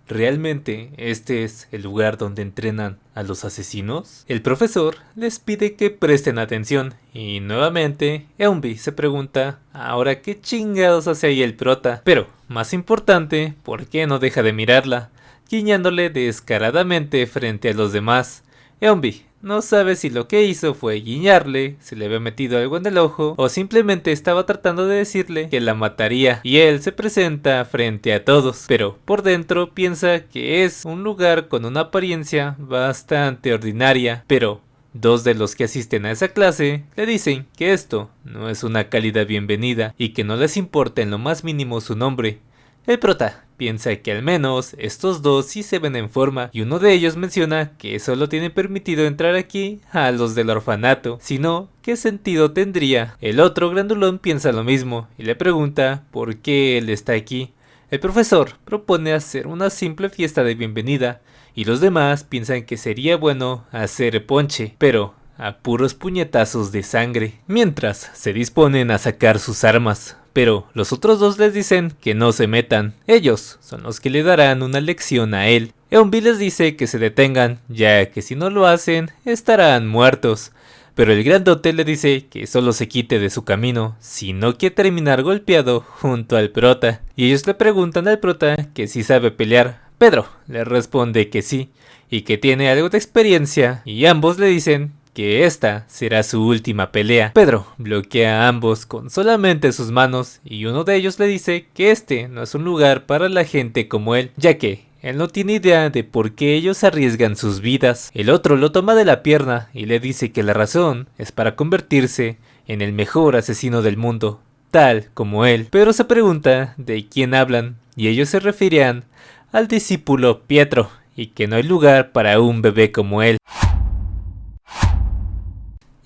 ¿Realmente este es el lugar donde entrenan a los asesinos? El profesor les pide que presten atención y nuevamente Eunbi se pregunta ahora qué chingados hace ahí el prota, pero más importante, ¿por qué no deja de mirarla? Guiñándole descaradamente frente a los demás. Eunbi no sabe si lo que hizo fue guiñarle, si le había metido algo en el ojo o simplemente estaba tratando de decirle que la mataría, y él se presenta frente a todos, pero por dentro piensa que es un lugar con una apariencia bastante ordinaria, pero dos de los que asisten a esa clase le dicen que esto no es una cálida bienvenida y que no les importa en lo más mínimo su nombre. El prota piensa que al menos estos dos sí se ven en forma, y uno de ellos menciona que solo tiene permitido entrar aquí a los del orfanato, si no, ¿qué sentido tendría? El otro grandulón piensa lo mismo y le pregunta por qué él está aquí. El profesor propone hacer una simple fiesta de bienvenida y los demás piensan que sería bueno hacer ponche, pero a puros puñetazos de sangre, mientras se disponen a sacar sus armas. Pero los otros dos les dicen que no se metan, ellos son los que le darán una lección a él. Eunbi les dice que se detengan, ya que si no lo hacen, estarán muertos. Pero el grandote le dice que solo se quite de su camino, si no quiere terminar golpeado junto al prota. Y ellos le preguntan al prota que si sabe pelear. Pedro le responde que sí, y que tiene algo de experiencia, y ambos le dicen que esta será su última pelea. Pedro bloquea a ambos con solamente sus manos, y uno de ellos le dice que este no es un lugar para la gente como él, ya que él no tiene idea de por qué ellos arriesgan sus vidas. El otro lo toma de la pierna y le dice que la razón es para convertirse en el mejor asesino del mundo, tal como él. Pedro se pregunta de quién hablan, y ellos se referían al discípulo Pietro, y que no hay lugar para un bebé como él.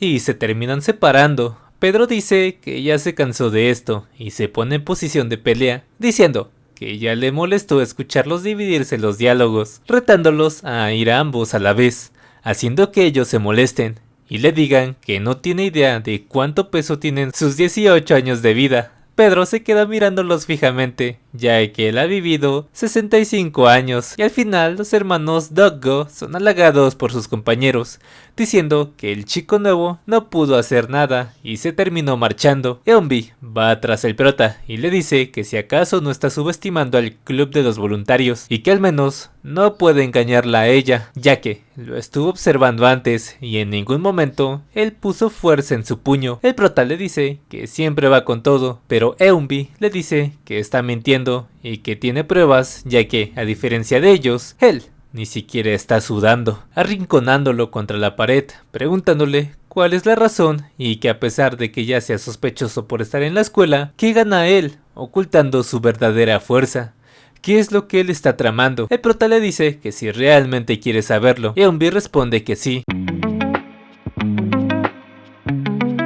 Y se terminan separando. Pedro dice que ya se cansó de esto y se pone en posición de pelea, diciendo que ya le molestó escucharlos dividirse los diálogos, retándolos a ir a ambos a la vez, haciendo que ellos se molesten y le digan que no tiene idea de cuánto peso tienen sus 18 años de vida. Pedro se queda mirándolos fijamente, ya que él ha vivido 65 años, y al final los hermanos Doggo son halagados por sus compañeros, diciendo que el chico nuevo no pudo hacer nada y se terminó marchando. Eunbi va tras el prota y le dice que si acaso no está subestimando al club de los voluntarios y que al menos no puede engañarla a ella, ya que lo estuvo observando antes y en ningún momento él puso fuerza en su puño. El prota le dice que siempre va con todo, pero Eunbi le dice que está mintiendo y que tiene pruebas, ya que, a diferencia de ellos, él ni siquiera está sudando, arrinconándolo contra la pared, preguntándole cuál es la razón y que a pesar de que ya sea sospechoso por estar en la escuela, ¿qué gana él ocultando su verdadera fuerza? ¿Qué es lo que él está tramando? El prota le dice que si realmente quiere saberlo, Eunbi responde que sí.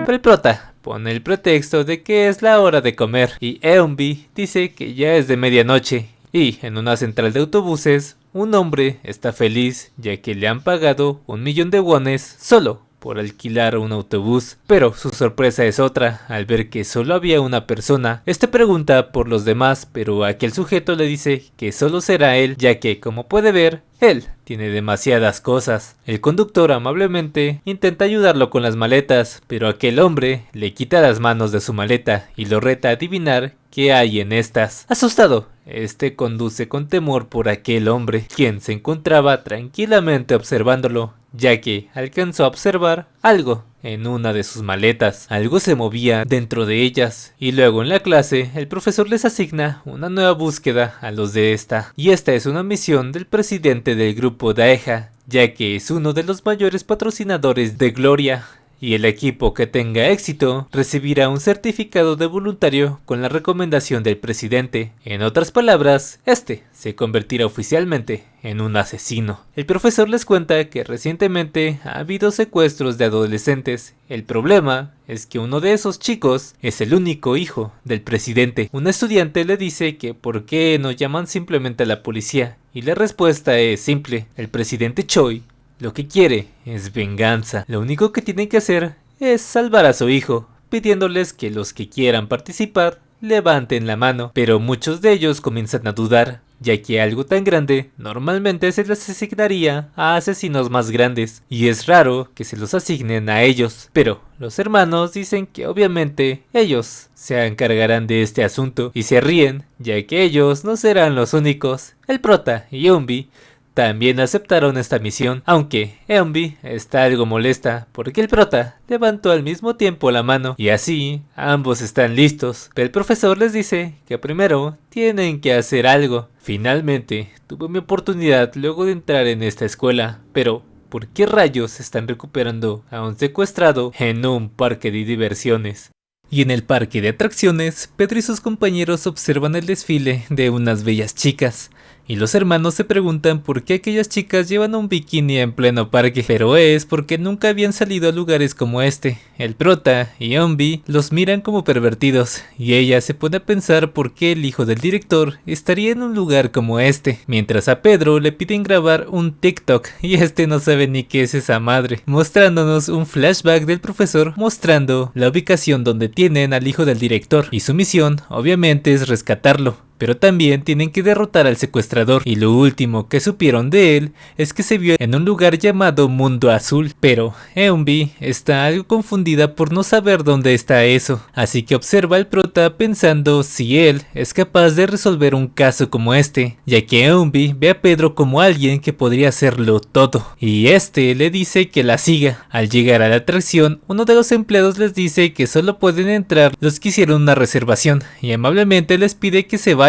Pero el prota pone el pretexto de que es la hora de comer y Eunbi dice que ya es de medianoche, y en una central de autobuses un hombre está feliz ya que le han pagado 1 millón de wones solo por alquilar un autobús, pero su sorpresa es otra al ver que solo había una persona. Este pregunta por los demás, pero aquel sujeto le dice que solo será él, ya que, como puede ver, él tiene demasiadas cosas. El conductor amablemente intenta ayudarlo con las maletas, pero aquel hombre le quita las manos de su maleta y lo reta a adivinar qué hay en estas. Asustado, este conduce con temor por aquel hombre, quien se encontraba tranquilamente observándolo, ya que alcanzó a observar algo en una de sus maletas. Algo se movía dentro de ellas, y luego en la clase el profesor les asigna una nueva búsqueda a los de esta, y esta es una misión del presidente del grupo Daeha, ya que es uno de los mayores patrocinadores de Gloria, y el equipo que tenga éxito recibirá un certificado de voluntario con la recomendación del presidente. En otras palabras, este se convertirá oficialmente en un asesino. El profesor les cuenta que recientemente ha habido secuestros de adolescentes. El problema es que uno de esos chicos es el único hijo del presidente. Un estudiante le dice que por qué no llaman simplemente a la policía, y la respuesta es simple: el presidente Choi lo que quiere es venganza. Lo único que tienen que hacer es salvar a su hijo, pidiéndoles que los que quieran participar levanten la mano. Pero muchos de ellos comienzan a dudar, ya que algo tan grande normalmente se les asignaría a asesinos más grandes, y es raro que se los asignen a ellos. Pero los hermanos dicen que obviamente ellos se encargarán de este asunto, y se ríen, ya que ellos no serán los únicos. El prota y Eunbi también aceptaron esta misión, aunque Eunbi está algo molesta porque el prota levantó al mismo tiempo la mano, y así ambos están listos. Pero el profesor les dice que primero tienen que hacer algo. Finalmente tuve mi oportunidad luego de entrar en esta escuela, pero ¿por qué rayos están recuperando a un secuestrado en un parque de diversiones? Y en el parque de atracciones, Pedro y sus compañeros observan el desfile de unas bellas chicas, y los hermanos se preguntan por qué aquellas chicas llevan un bikini en pleno parque, pero es porque nunca habían salido a lugares como este. El prota y Eunbi los miran como pervertidos, y ella se pone a pensar por qué el hijo del director estaría en un lugar como este, mientras a Pedro le piden grabar un TikTok, y este no sabe ni qué es esa madre, mostrándonos un flashback del profesor mostrando la ubicación donde tienen al hijo del director, y su misión obviamente es rescatarlo. Pero también tienen que derrotar al secuestrador, y lo último que supieron de él es que se vio en un lugar llamado Mundo Azul. Pero Eunbi está algo confundida por no saber dónde está eso, así que observa al prota pensando si él es capaz de resolver un caso como este, ya que Eunbi ve a Pedro como alguien que podría hacerlo todo, y este le dice que la siga. Al llegar a la atracción, uno de los empleados les dice que solo pueden entrar los que hicieron una reservación, y amablemente les pide que se vayan.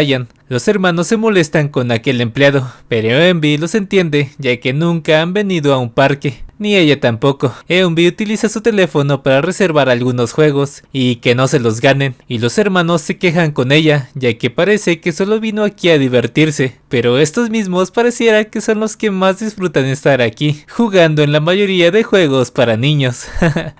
Los hermanos se molestan con aquel empleado, pero Eunbi los entiende, ya que nunca han venido a un parque, ni ella tampoco. Eunbi utiliza su teléfono para reservar algunos juegos y que no se los ganen, y los hermanos se quejan con ella, ya que parece que solo vino aquí a divertirse, pero estos mismos pareciera que son los que más disfrutan estar aquí, jugando en la mayoría de juegos para niños.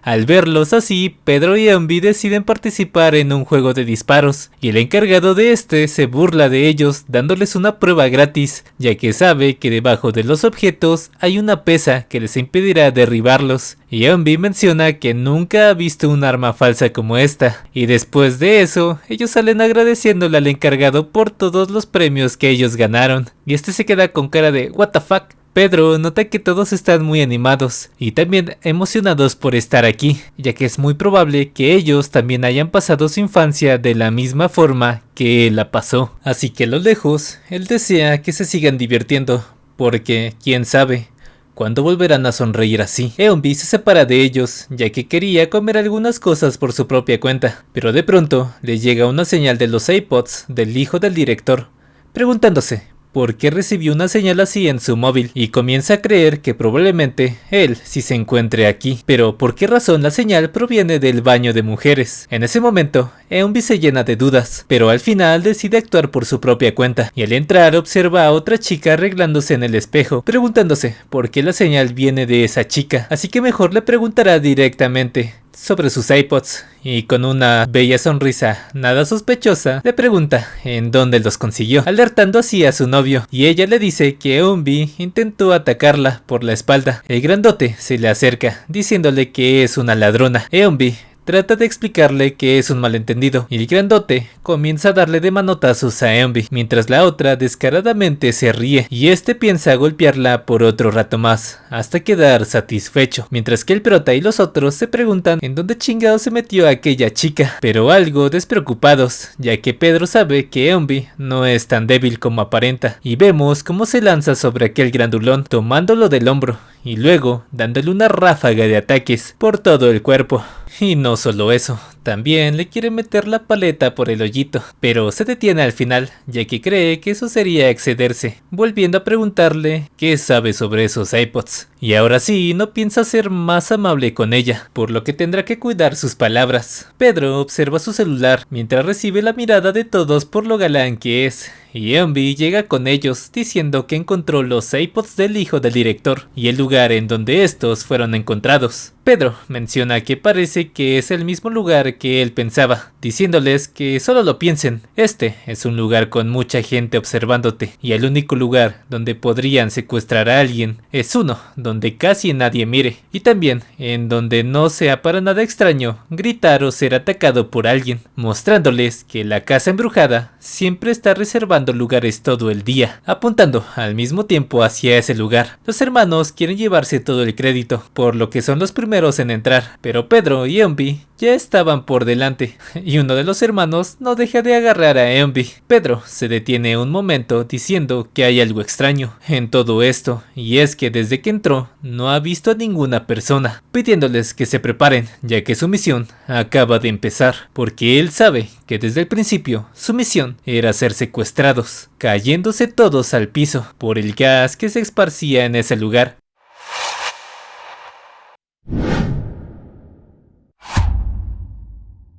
Al verlos así, Pedro y Eunbi deciden participar en un juego de disparos, y el encargado de este se burla de ellos dándoles una prueba gratis, ya que sabe que debajo de los objetos hay una pesa que les impedirá derribarlos, y Eunbi menciona que nunca ha visto un arma falsa como esta, y después de eso ellos salen agradeciéndole al encargado por todos los premios que ellos ganaron, y este se queda con cara de what the fuck. Pedro nota que todos están muy animados y también emocionados por estar aquí, ya que es muy probable que ellos también hayan pasado su infancia de la misma forma que él la pasó. Así que a lo lejos, él desea que se sigan divirtiendo, porque quién sabe cuándo volverán a sonreír así. Eunbi se separa de ellos, ya que quería comer algunas cosas por su propia cuenta, pero de pronto le llega una señal de los iPods del hijo del director, preguntándose por qué recibió una señal así en su móvil, y comienza a creer que probablemente él sí se encuentre aquí. Pero ¿por qué razón la señal proviene del baño de mujeres? En ese momento, Eunbi se llena de dudas, pero al final decide actuar por su propia cuenta, y al entrar observa a otra chica arreglándose en el espejo, preguntándose por qué la señal viene de esa chica, así que mejor le preguntará directamente sobre sus iPods y con una bella sonrisa nada sospechosa le pregunta en dónde los consiguió, alertando así a su novio, y ella le dice que Eunbi intentó atacarla por la espalda. El grandote se le acerca diciéndole que es una ladrona. Eunbi trata de explicarle que es un malentendido y el grandote comienza a darle de manotazos a Eunbi, mientras la otra descaradamente se ríe y este piensa golpearla por otro rato más hasta quedar satisfecho, mientras que el prota y los otros se preguntan en dónde chingado se metió aquella chica, pero algo despreocupados, ya que Pedro sabe que Eunbi no es tan débil como aparenta y vemos cómo se lanza sobre aquel grandulón tomándolo del hombro y luego dándole una ráfaga de ataques por todo el cuerpo. Y no solo eso, también le quiere meter la paleta por el hoyito, pero se detiene al final, ya que cree que eso sería excederse, volviendo a preguntarle qué sabe sobre esos iPods. Y ahora sí, no piensa ser más amable con ella, por lo que tendrá que cuidar sus palabras. Pedro observa su celular, mientras recibe la mirada de todos por lo galán que es, y Eunbi llega con ellos, diciendo que encontró los iPods del hijo del director, y el lugar en donde estos fueron encontrados. Pedro menciona que parece que es el mismo lugar que él pensaba, diciéndoles que solo lo piensen. Este es un lugar con mucha gente observándote, y el único lugar donde podrían secuestrar a alguien es uno donde casi nadie mire, y también en donde no sea para nada extraño gritar o ser atacado por alguien, mostrándoles que la casa embrujada siempre está reservando lugares todo el día, apuntando al mismo tiempo hacia ese lugar. Los hermanos quieren llevarse todo el crédito, por lo que son los primeros en entrar, pero Pedro y Eunbi ya estaban por delante, y uno de los hermanos no deja de agarrar a Eunbi. Pedro se detiene un momento diciendo que hay algo extraño en todo esto, y es que desde que entró no ha visto a ninguna persona, pidiéndoles que se preparen, ya que su misión acaba de empezar, porque él sabe que desde el principio su misión era ser secuestrados, cayéndose todos al piso por el gas que se esparcía en ese lugar.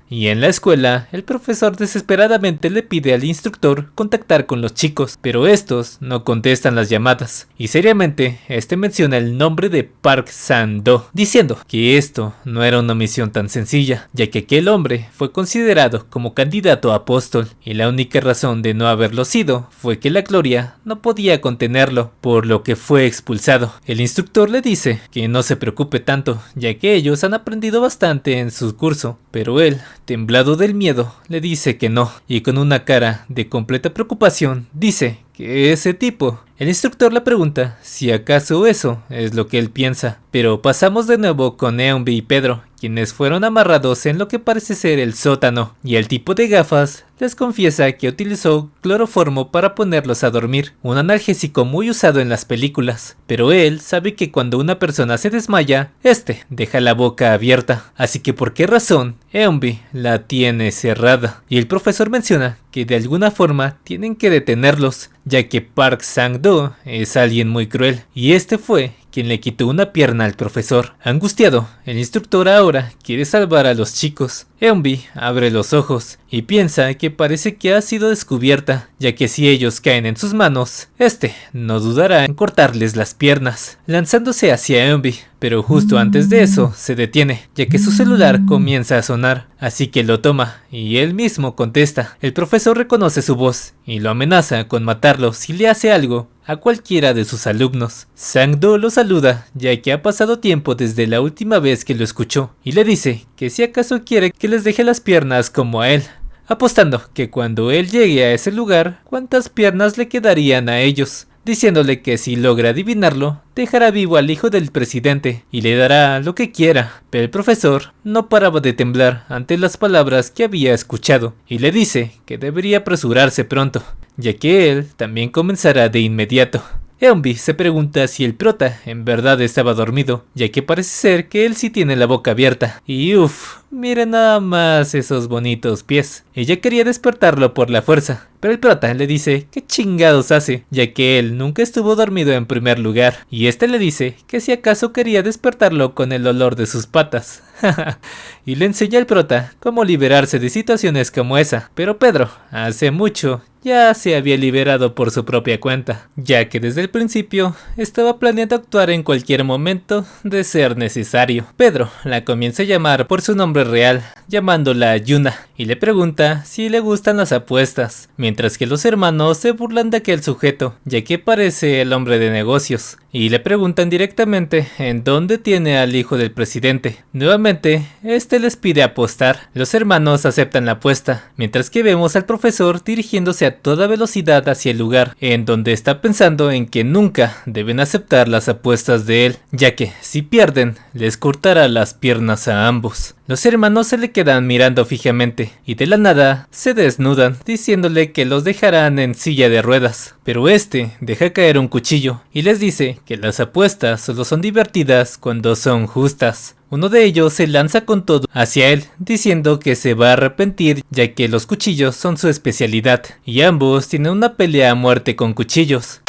Y en la escuela, el profesor desesperadamente le pide al instructor contactar con los chicos, pero estos no contestan las llamadas, y seriamente este menciona el nombre de Park Sang-do, diciendo que esto no era una misión tan sencilla, ya que aquel hombre fue considerado como candidato a apóstol, y la única razón de no haberlo sido fue que la gloria no podía contenerlo, por lo que fue expulsado. El instructor le dice que no se preocupe tanto, ya que ellos han aprendido bastante en su curso, pero él, temblado del miedo, le dice que no, y con una cara de completa preocupación dice que ese tipo. El instructor le pregunta si acaso eso es lo que él piensa, pero pasamos de nuevo con Eunbi y Pedro, quienes fueron amarrados en lo que parece ser el sótano, y el tipo de gafas les confiesa que utilizó cloroformo para ponerlos a dormir, un analgésico muy usado en las películas, pero él sabe que cuando una persona se desmaya, este deja la boca abierta, así que por qué razón Eunbi la tiene cerrada, y el profesor menciona que de alguna forma tienen que detenerlos, ya que Park Sang-do es alguien muy cruel, y este fue quien le quitó una pierna al profesor. Angustiado, el instructor ahora quiere salvar a los chicos. Eunbi abre los ojos y piensa que parece que ha sido descubierta, ya que si ellos caen en sus manos, este no dudará en cortarles las piernas, lanzándose hacia Eunbi, pero justo antes de eso se detiene, ya que su celular comienza a sonar, así que lo toma y él mismo contesta. El profesor reconoce su voz y lo amenaza con matarlo si le hace algo a cualquiera de sus alumnos. Sang-do lo saluda, ya que ha pasado tiempo desde la última vez que lo escuchó, y le dice que si acaso quiere que les deje las piernas como a él, apostando que cuando él llegue a ese lugar, cuántas piernas le quedarían a ellos, diciéndole que si logra adivinarlo, dejará vivo al hijo del presidente y le dará lo que quiera. Pero el profesor no paraba de temblar ante las palabras que había escuchado y le dice que debería apresurarse pronto, ya que él también comenzará de inmediato. Eunbi se pregunta si el prota en verdad estaba dormido, ya que parece ser que él sí tiene la boca abierta. Y uff, miren nada más esos bonitos pies. Ella quería despertarlo por la fuerza, pero el prota le dice que chingados hace, ya que él nunca estuvo dormido en primer lugar. Y este le dice que si acaso quería despertarlo con el olor de sus patas. Y le enseña al prota cómo liberarse de situaciones como esa. Pero Pedro, hace mucho, ya se había liberado por su propia cuenta, ya que desde el principio estaba planeando actuar en cualquier momento de ser necesario. Pedro la comienza a llamar por su nombre real, llamándola Yuna, y le pregunta si le gustan las apuestas, mientras que los hermanos se burlan de aquel sujeto, ya que parece el hombre de negocios, y le preguntan directamente en dónde tiene al hijo del presidente. Nuevamente, este les pide apostar. Los hermanos aceptan la apuesta, mientras que vemos al profesor dirigiéndose a toda velocidad hacia el lugar, en donde está pensando en que nunca deben aceptar las apuestas de él, ya que si pierden, les cortará las piernas a ambos. Los hermanos se le quedan mirando fijamente y de la nada se desnudan, diciéndole que los dejarán en silla de ruedas, pero este deja caer un cuchillo y les dice que las apuestas solo son divertidas cuando son justas. Uno de ellos se lanza con todo hacia él, diciendo que se va a arrepentir ya que los cuchillos son su especialidad, y ambos tienen una pelea a muerte con cuchillos.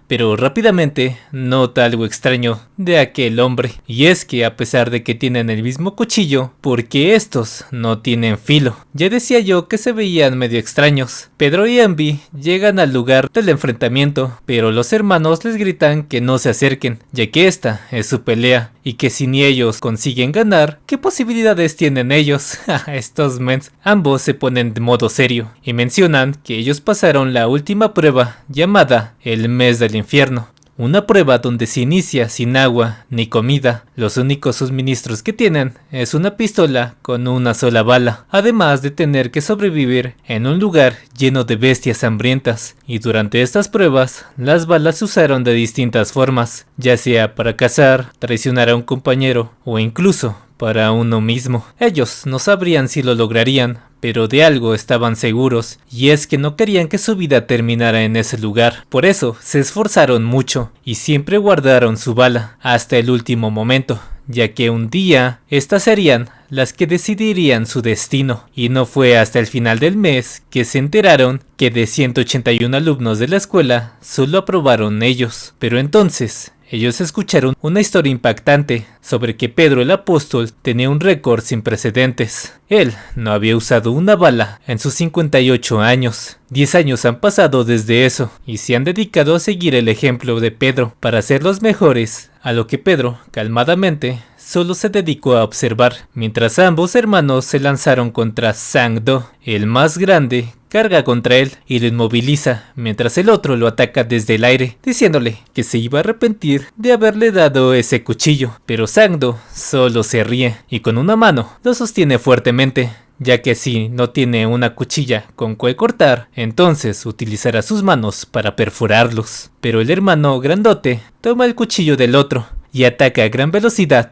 Pero rápidamente nota algo extraño de aquel hombre, y es que a pesar de que tienen el mismo cuchillo, porque estos no tienen filo. Ya decía yo que se veían medio extraños. Pedro y Envy llegan al lugar del enfrentamiento, pero los hermanos les gritan que no se acerquen, ya que esta es su pelea, y que si ni ellos consiguen ganar, ¿qué posibilidades tienen ellos? Estos mens. Ambos se ponen de modo serio, y mencionan que ellos pasaron la última prueba, llamada el mes del infierno. Una prueba donde se inicia sin agua ni comida. Los únicos suministros que tienen es una pistola con una sola bala, además de tener que sobrevivir en un lugar lleno de bestias hambrientas. Y durante estas pruebas, las balas se usaron de distintas formas, ya sea para cazar, traicionar a un compañero o incluso para uno mismo. Ellos no sabrían si lo lograrían, pero de algo estaban seguros, y es que no querían que su vida terminara en ese lugar. Por eso se esforzaron mucho y siempre guardaron su bala hasta el último momento, ya que un día estas serían las que decidirían su destino. Y no fue hasta el final del mes que se enteraron que de 181 alumnos de la escuela solo aprobaron ellos. Pero entonces ellos escucharon una historia impactante sobre que Pedro el apóstol tenía un récord sin precedentes. Él no había usado una bala en sus 58 años. 10 años han pasado desde eso y se han dedicado a seguir el ejemplo de Pedro para ser los mejores, a lo que Pedro, calmadamente, solo se dedicó a observar, mientras ambos hermanos se lanzaron contra Sang-do. El más grande carga contra él y lo inmoviliza, mientras el otro lo ataca desde el aire, diciéndole que se iba a arrepentir de haberle dado ese cuchillo. Pero Sang-do solo se ríe y con una mano lo sostiene fuertemente, ya que si no tiene una cuchilla con cual cortar, entonces utilizará sus manos para perforarlos. Pero el hermano grandote toma el cuchillo del otro y ataca a gran velocidad.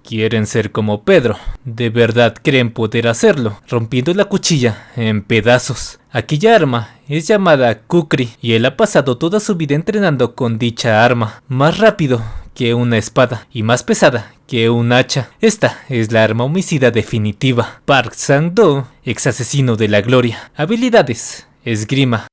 Quieren ser como Pedro, de verdad creen poder hacerlo, rompiendo la cuchilla en pedazos. Aquella arma es llamada Kukri y él ha pasado toda su vida entrenando con dicha arma, más rápido que una espada y más pesada que un hacha. Esta es la arma homicida definitiva. Park Sang-do, ex asesino de la gloria. Habilidades: esgrima.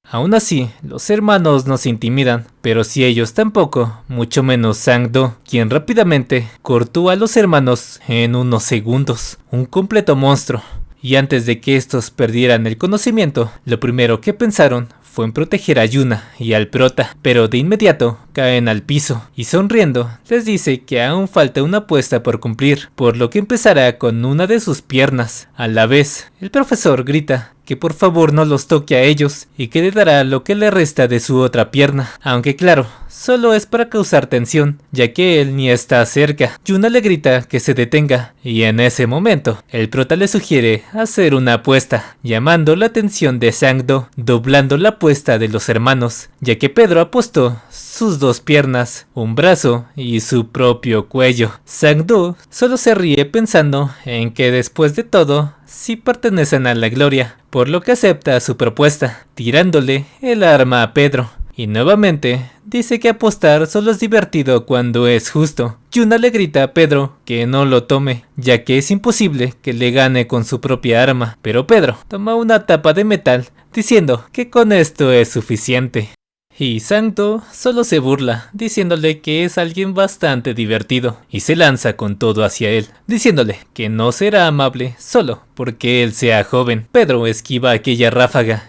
Aún así, los hermanos no se intimidan, pero si ellos tampoco, mucho menos Sang-do, quien rápidamente cortó a los hermanos en unos segundos. Un completo monstruo. Y antes de que estos perdieran el conocimiento, lo primero que pensaron fue en proteger a Yuna y al prota, pero de inmediato caen al piso y sonriendo les dice que aún falta una apuesta por cumplir, por lo que empezará con una de sus piernas. A la vez, el profesor grita que por favor no los toque a ellos y que le dará lo que le resta de su otra pierna, aunque claro, solo es para causar tensión, ya que él ni está cerca. Yuna le grita que se detenga y en ese momento el prota le sugiere hacer una apuesta, llamando la atención de Sang-do, doblando la apuesta de los hermanos, ya que Pedro apostó sus dos piernas, un brazo y su propio cuello. Sang-do solo se ríe pensando en que después de todo sí pertenecen a la gloria, por lo que acepta su propuesta, tirándole el arma a Pedro. Y nuevamente dice que apostar solo es divertido cuando es justo. Yuna le grita a Pedro que no lo tome, ya que es imposible que le gane con su propia arma, pero Pedro toma una tapa de metal diciendo que con esto es suficiente. Y Sang-do solo se burla, diciéndole que es alguien bastante divertido, y se lanza con todo hacia él, diciéndole que no será amable solo porque él sea joven. Pedro esquiva aquella ráfaga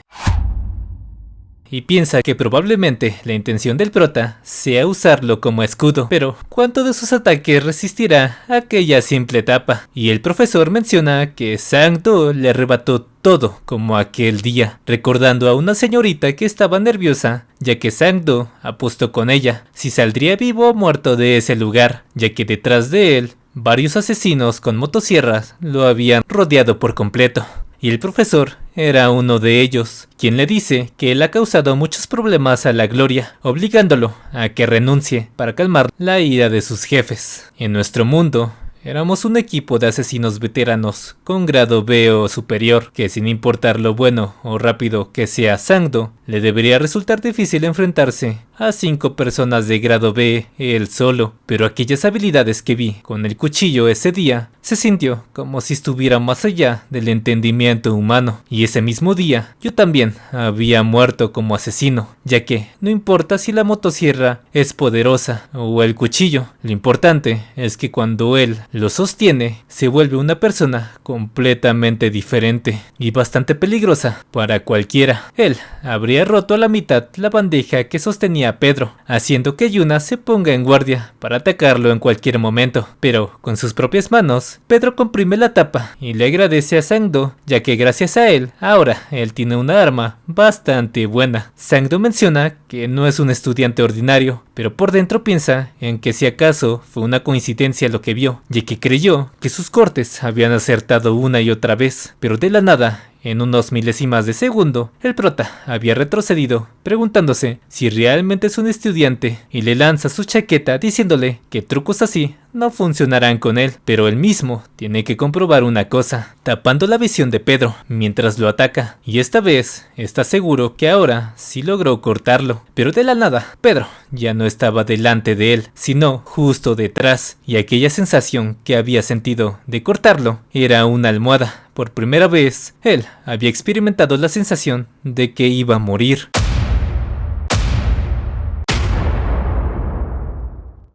y piensa que probablemente la intención del prota sea usarlo como escudo, pero ¿cuánto de sus ataques resistirá aquella simple tapa? Y el profesor menciona que Sang-do le arrebató todo como aquel día, recordando a una señorita que estaba nerviosa, ya que Sang-do apostó con ella si saldría vivo o muerto de ese lugar, ya que detrás de él varios asesinos con motosierras lo habían rodeado por completo. Y el profesor era uno de ellos, quien le dice que él ha causado muchos problemas a la Gloria, obligándolo a que renuncie para calmar la ira de sus jefes. En nuestro mundo, éramos un equipo de asesinos veteranos con grado B o superior, que sin importar lo bueno o rápido que sea Sang-do, le debería resultar difícil enfrentarse a 5 personas de grado B él solo, pero aquellas habilidades que vi con el cuchillo ese día se sintió como si estuviera más allá del entendimiento humano, y ese mismo día yo también había muerto como asesino, ya que no importa si la motosierra es poderosa o el cuchillo, lo importante es que cuando él lo sostiene se vuelve una persona completamente diferente y bastante peligrosa para cualquiera. Él habría roto a la mitad la bandeja que sostenía a Pedro, haciendo que Yuna se ponga en guardia para atacarlo en cualquier momento, pero con sus propias manos Pedro comprime la tapa y le agradece a Sang-do, ya que gracias a él ahora él tiene una arma bastante buena. Sang-do menciona que no es un estudiante ordinario, pero por dentro piensa en que si acaso fue una coincidencia lo que vio, ya que creyó que sus cortes habían acertado una y otra vez, pero de la nada, en unos milésimas de segundo, el prota había retrocedido, preguntándose si realmente es un estudiante, y le lanza su chaqueta diciéndole que trucos así no funcionarán con él, pero él mismo tiene que comprobar una cosa, tapando la visión de Pedro mientras lo ataca, y esta vez está seguro que ahora sí logró cortarlo, pero de la nada, Pedro ya no estaba delante de él, sino justo detrás, y aquella sensación que había sentido de cortarlo era una almohada. Por primera vez, él había experimentado la sensación de que iba a morir.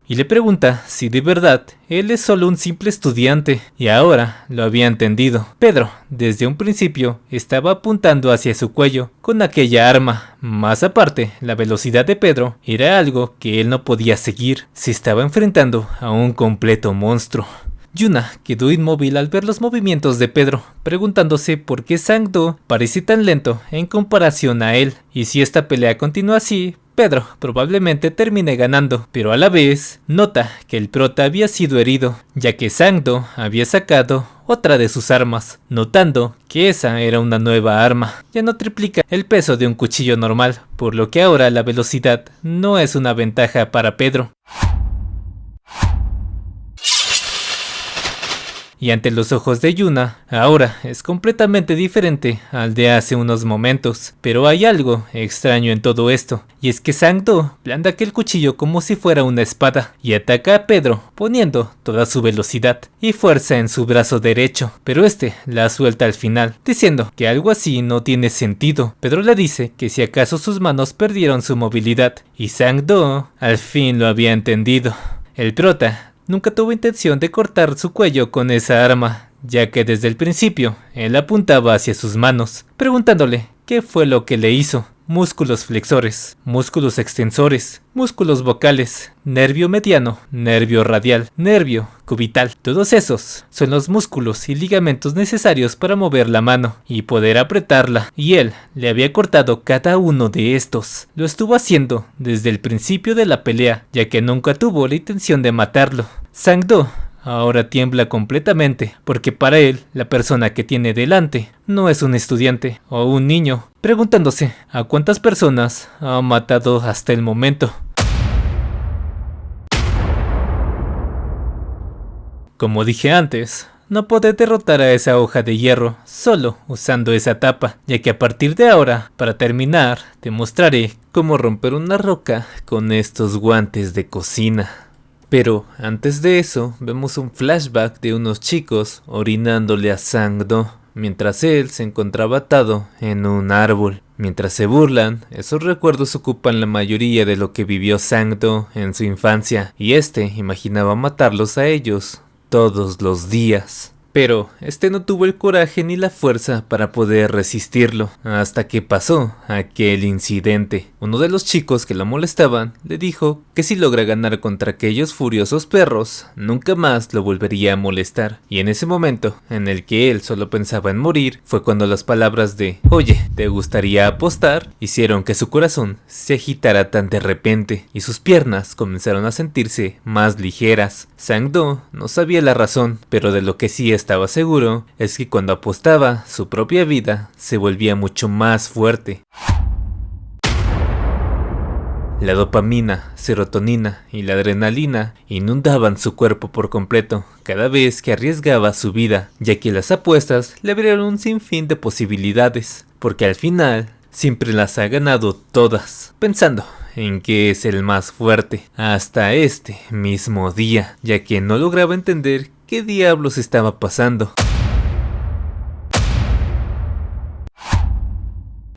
Y le pregunta si de verdad él es solo un simple estudiante, y ahora lo había entendido. Pedro, desde un principio, estaba apuntando hacia su cuello con aquella arma. Más aparte, la velocidad de Pedro era algo que él no podía seguir. Se estaba enfrentando a un completo monstruo. Yuna quedó inmóvil al ver los movimientos de Pedro, preguntándose por qué Sang-do parece tan lento en comparación a él, y si esta pelea continúa así, Pedro probablemente termine ganando, pero a la vez nota que el prota había sido herido, ya que Sang-do había sacado otra de sus armas, notando que esa era una nueva arma. Ya no triplica el peso de un cuchillo normal, por lo que ahora la velocidad no es una ventaja para Pedro. Y ante los ojos de Yuna, ahora es completamente diferente al de hace unos momentos. Pero hay algo extraño en todo esto, y es que Sang-do blanda aquel cuchillo como si fuera una espada, y ataca a Pedro poniendo toda su velocidad y fuerza en su brazo derecho, pero este la suelta al final, diciendo que algo así no tiene sentido. Pedro le dice que si acaso sus manos perdieron su movilidad, y Sang-do al fin lo había entendido. El prota nunca tuvo intención de cortar su cuello con esa arma, ya que desde el principio él apuntaba hacia sus manos, preguntándole qué fue lo que le hizo. Músculos flexores, músculos extensores, músculos vocales, nervio mediano, nervio radial, nervio cubital. Todos esos son los músculos y ligamentos necesarios para mover la mano y poder apretarla, y él le había cortado cada uno de estos. Lo estuvo haciendo desde el principio de la pelea, ya que nunca tuvo la intención de matarlo. Sang-do ahora tiembla completamente, porque para él, la persona que tiene delante no es un estudiante o un niño, preguntándose a cuántas personas ha matado hasta el momento. Como dije antes, no podré derrotar a esa hoja de hierro solo usando esa tapa, ya que a partir de ahora, para terminar, te mostraré cómo romper una roca con estos guantes de cocina. Pero antes de eso, vemos un flashback de unos chicos orinándole a Sang-do, mientras él se encontraba atado en un árbol. Mientras se burlan, esos recuerdos ocupan la mayoría de lo que vivió Sang-do en su infancia, y imaginaba matarlos a ellos todos los días. Pero no tuvo el coraje ni la fuerza para poder resistirlo, hasta que pasó aquel incidente. Uno de los chicos que lo molestaban le dijo que si logra ganar contra aquellos furiosos perros, nunca más lo volvería a molestar. Y en ese momento, en el que él solo pensaba en morir, fue cuando las palabras de "Oye, ¿te gustaría apostar?" hicieron que su corazón se agitara tan de repente, y sus piernas comenzaron a sentirse más ligeras. Sang-do no sabía la razón, pero de lo que sí estaba seguro es que cuando apostaba, su propia vida se volvía mucho más fuerte. La dopamina, serotonina y la adrenalina inundaban su cuerpo por completo cada vez que arriesgaba su vida, ya que las apuestas le abrieron un sinfín de posibilidades, porque al final siempre las ha ganado todas, pensando en que es el más fuerte, hasta este mismo día, ya que no lograba entender qué diablos estaba pasando.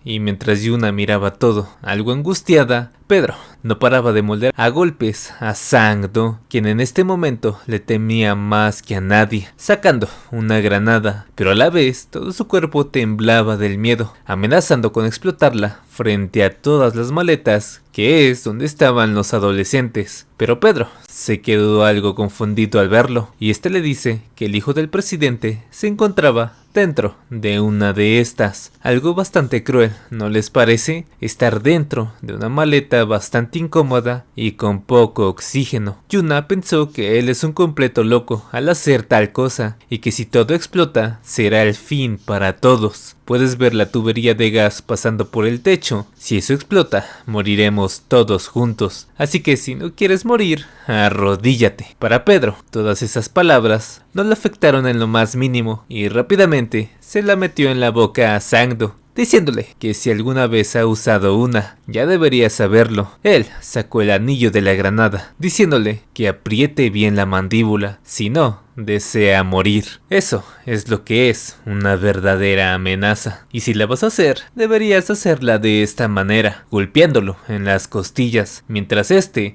Y mientras Yuna miraba todo, algo angustiada, Pedro no paraba de moldear a golpes a Sang-do, quien en este momento le temía más que a nadie, sacando una granada, pero a la vez todo su cuerpo temblaba del miedo, amenazando con explotarla frente a todas las maletas, que es donde estaban los adolescentes. Pero Pedro se quedó algo confundido al verlo, y le dice que el hijo del presidente se encontraba dentro de una de estas. Algo bastante cruel, ¿no les parece? Estar dentro de una maleta bastante incómoda y con poco oxígeno. Yuna pensó que él es un completo loco al hacer tal cosa, y que si todo explota será el fin para todos. Puedes ver la tubería de gas pasando por el techo. Si eso explota, moriremos todos juntos. Así que si no quieres morir, arrodíllate. Para Pedro, todas esas palabras no le afectaron en lo más mínimo, y rápidamente se la metió en la boca a Sang-do, diciéndole que si alguna vez ha usado una, ya debería saberlo. Él sacó el anillo de la granada, diciéndole que apriete bien la mandíbula, si no, desea morir. Eso es lo que es una verdadera amenaza, y si la vas a hacer, deberías hacerla de esta manera, golpeándolo en las costillas, mientras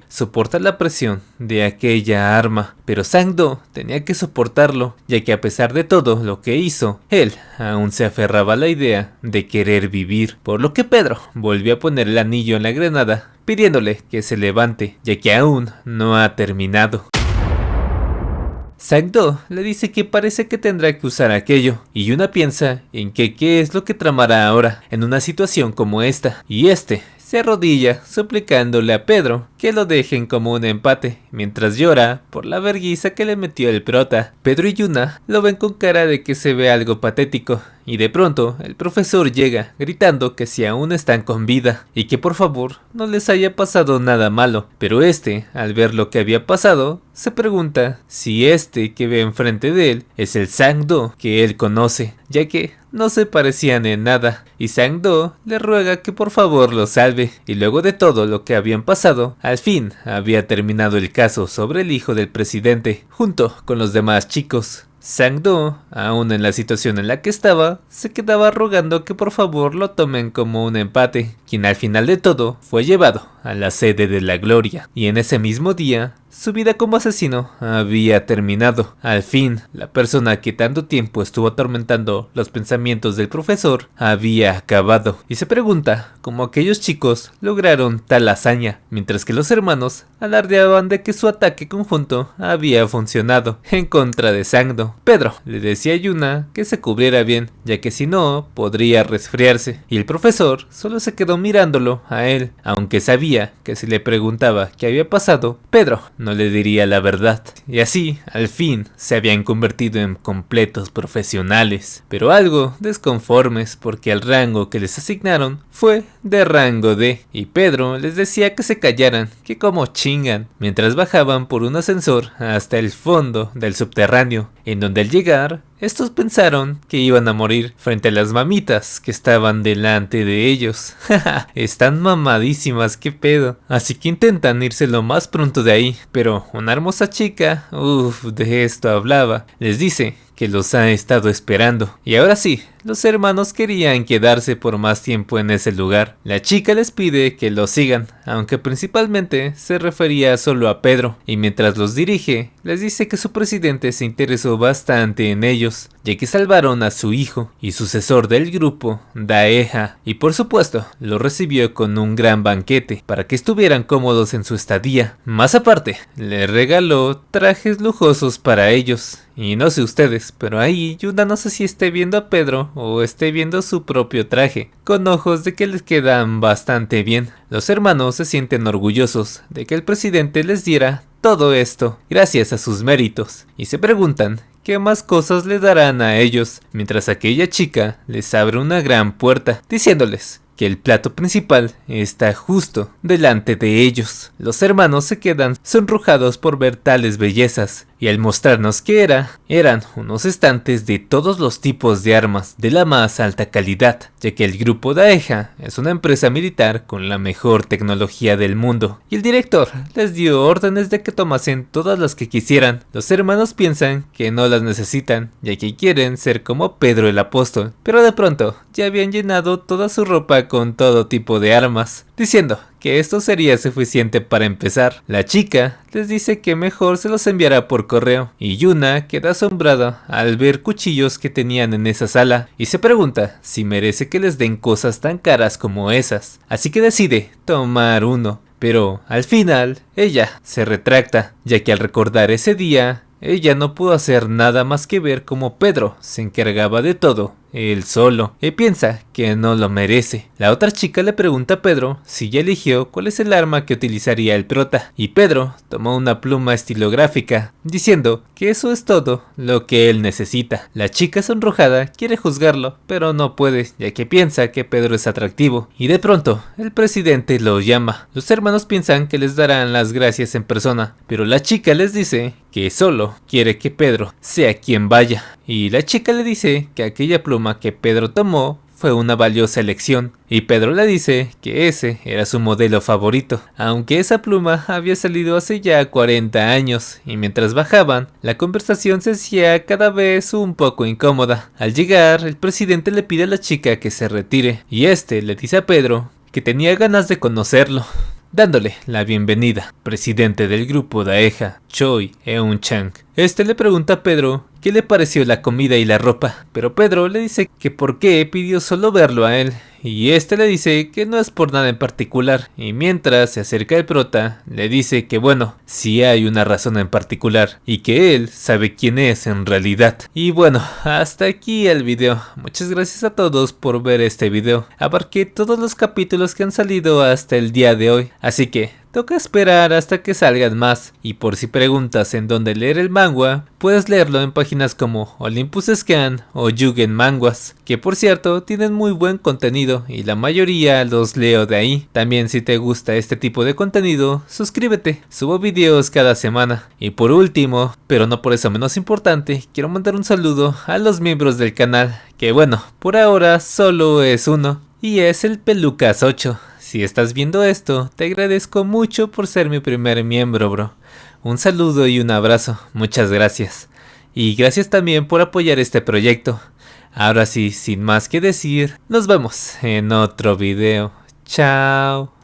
soporta la presión de aquella arma. Pero Sang-do tenía que soportarlo, ya que a pesar de todo lo que hizo, él aún se aferraba a la idea de querer vivir, por lo que Pedro volvió a poner el anillo en la granada, pidiéndole que se levante, ya que aún no ha terminado. Sang-do le dice que parece que tendrá que usar aquello, y Yuna piensa en que qué es lo que tramará ahora en una situación como esta, y se arrodilla suplicándole a Pedro que lo dejen como un empate, mientras llora por la vergüenza que le metió el prota. Pedro y Yuna lo ven con cara de que se ve algo patético, y de pronto el profesor llega gritando que si aún están con vida y que por favor no les haya pasado nada malo. Pero al ver lo que había pasado, se pregunta si que ve enfrente de él es el Sang-do que él conoce, ya que no se parecían en nada, y Sang-do le ruega que por favor lo salve. Y luego de todo lo que habían pasado, al fin había terminado el caso sobre el hijo del presidente, junto con los demás chicos. Sang-do, aún en la situación en la que estaba, se quedaba rogando que por favor lo tomen como un empate, quien al final de todo fue llevado a la sede de la gloria, y en ese mismo día su vida como asesino había terminado. Al fin, la persona que tanto tiempo estuvo atormentando los pensamientos del profesor había acabado, y se pregunta cómo aquellos chicos lograron tal hazaña, mientras que los hermanos alardeaban de que su ataque conjunto había funcionado en contra de Sang-do. Pedro le decía a Yuna que se cubriera bien, ya que si no, podría resfriarse, y el profesor solo se quedó mirándolo a él, aunque sabía que si le preguntaba qué había pasado, Pedro no le diría la verdad, y así, al fin, se habían convertido en completos profesionales, pero algo desconformes porque el rango que les asignaron fue de rango D, y Pedro les decía que se callaran, que como chingan, mientras bajaban por un ascensor hasta el fondo del subterráneo, en donde al llegar, estos pensaron que iban a morir frente a las mamitas que estaban delante de ellos. Están mamadísimas, qué pedo. Así que intentan irse lo más pronto de ahí, pero una hermosa chica, de esto hablaba, les dice que los ha estado esperando. Y ahora sí, los hermanos querían quedarse por más tiempo en ese lugar. La chica les pide que los sigan, aunque principalmente se refería solo a Pedro, y mientras los dirige, les dice que su presidente se interesó bastante en ellos, ya que salvaron a su hijo y sucesor del grupo, Daeha, y por supuesto, lo recibió con un gran banquete para que estuvieran cómodos en su estadía. Más aparte, le regaló trajes lujosos para ellos. Y no sé ustedes, pero ahí Yuna no sé si esté viendo a Pedro o esté viendo su propio traje, con ojos de que les quedan bastante bien. Los hermanos se sienten orgullosos de que el presidente les diera todo esto gracias a sus méritos, y se preguntan qué más cosas le darán a ellos, mientras aquella chica les abre una gran puerta, diciéndoles que el plato principal está justo delante de ellos. Los hermanos se quedan sonrojados por ver tales bellezas, y al mostrarnos que eran unos estantes de todos los tipos de armas de la más alta calidad, ya que el grupo Daeha es una empresa militar con la mejor tecnología del mundo, y el director les dio órdenes de que tomasen todas las que quisieran. Los hermanos piensan que no las necesitan, ya que quieren ser como Pedro el apóstol, pero de pronto ya habían llenado toda su ropa con todo tipo de armas, diciendo que esto sería suficiente para empezar. La chica les dice que mejor se los enviará por correo, y Yuna queda asombrada al ver cuchillos que tenían en esa sala, y se pregunta si merece que les den cosas tan caras como esas, así que decide tomar uno. Pero al final ella se retracta, ya que al recordar ese día ella no pudo hacer nada más que ver cómo Pedro se encargaba de todo él solo, y piensa que no lo merece. La otra chica le pregunta a Pedro si ya eligió cuál es el arma que utilizaría el prota, y Pedro tomó una pluma estilográfica, diciendo que eso es todo lo que él necesita. La chica sonrojada quiere juzgarlo, pero no puede, ya que piensa que Pedro es atractivo, y de pronto el presidente lo llama. Los hermanos piensan que les darán las gracias en persona, pero la chica les dice que solo quiere que Pedro sea quien vaya, y la chica le dice que aquella pluma que Pedro tomó fue una valiosa elección, y Pedro le dice que ese era su modelo favorito, aunque esa pluma había salido hace ya 40 años, y mientras bajaban, la conversación se hacía cada vez un poco incómoda. Al llegar, el presidente le pide a la chica que se retire, y este le dice a Pedro que tenía ganas de conocerlo, dándole la bienvenida. Presidente del grupo Daeha, Choi Eun-chang. Este le pregunta a Pedro qué le pareció la comida y la ropa, pero Pedro le dice que por qué pidió solo verlo a él, y este le dice que no es por nada en particular, y mientras se acerca el prota, le dice que bueno, sí hay una razón en particular, y que él sabe quién es en realidad. Y bueno, hasta aquí el video. Muchas gracias a todos por ver este video. Abarqué todos los capítulos que han salido hasta el día de hoy, así que toca esperar hasta que salgan más, y por si preguntas en dónde leer el manga, puedes leerlo en páginas como Olympus Scan o Yugen Manguas, que por cierto tienen muy buen contenido y la mayoría los leo de ahí. También si te gusta este tipo de contenido, suscríbete, subo videos cada semana. Y por último, pero no por eso menos importante, quiero mandar un saludo a los miembros del canal, que bueno, por ahora solo es uno, y es el Pelucas 8. Si estás viendo esto, te agradezco mucho por ser mi primer miembro, bro. Un saludo y un abrazo, muchas gracias. Y gracias también por apoyar este proyecto. Ahora sí, sin más que decir, nos vemos en otro video. Chao.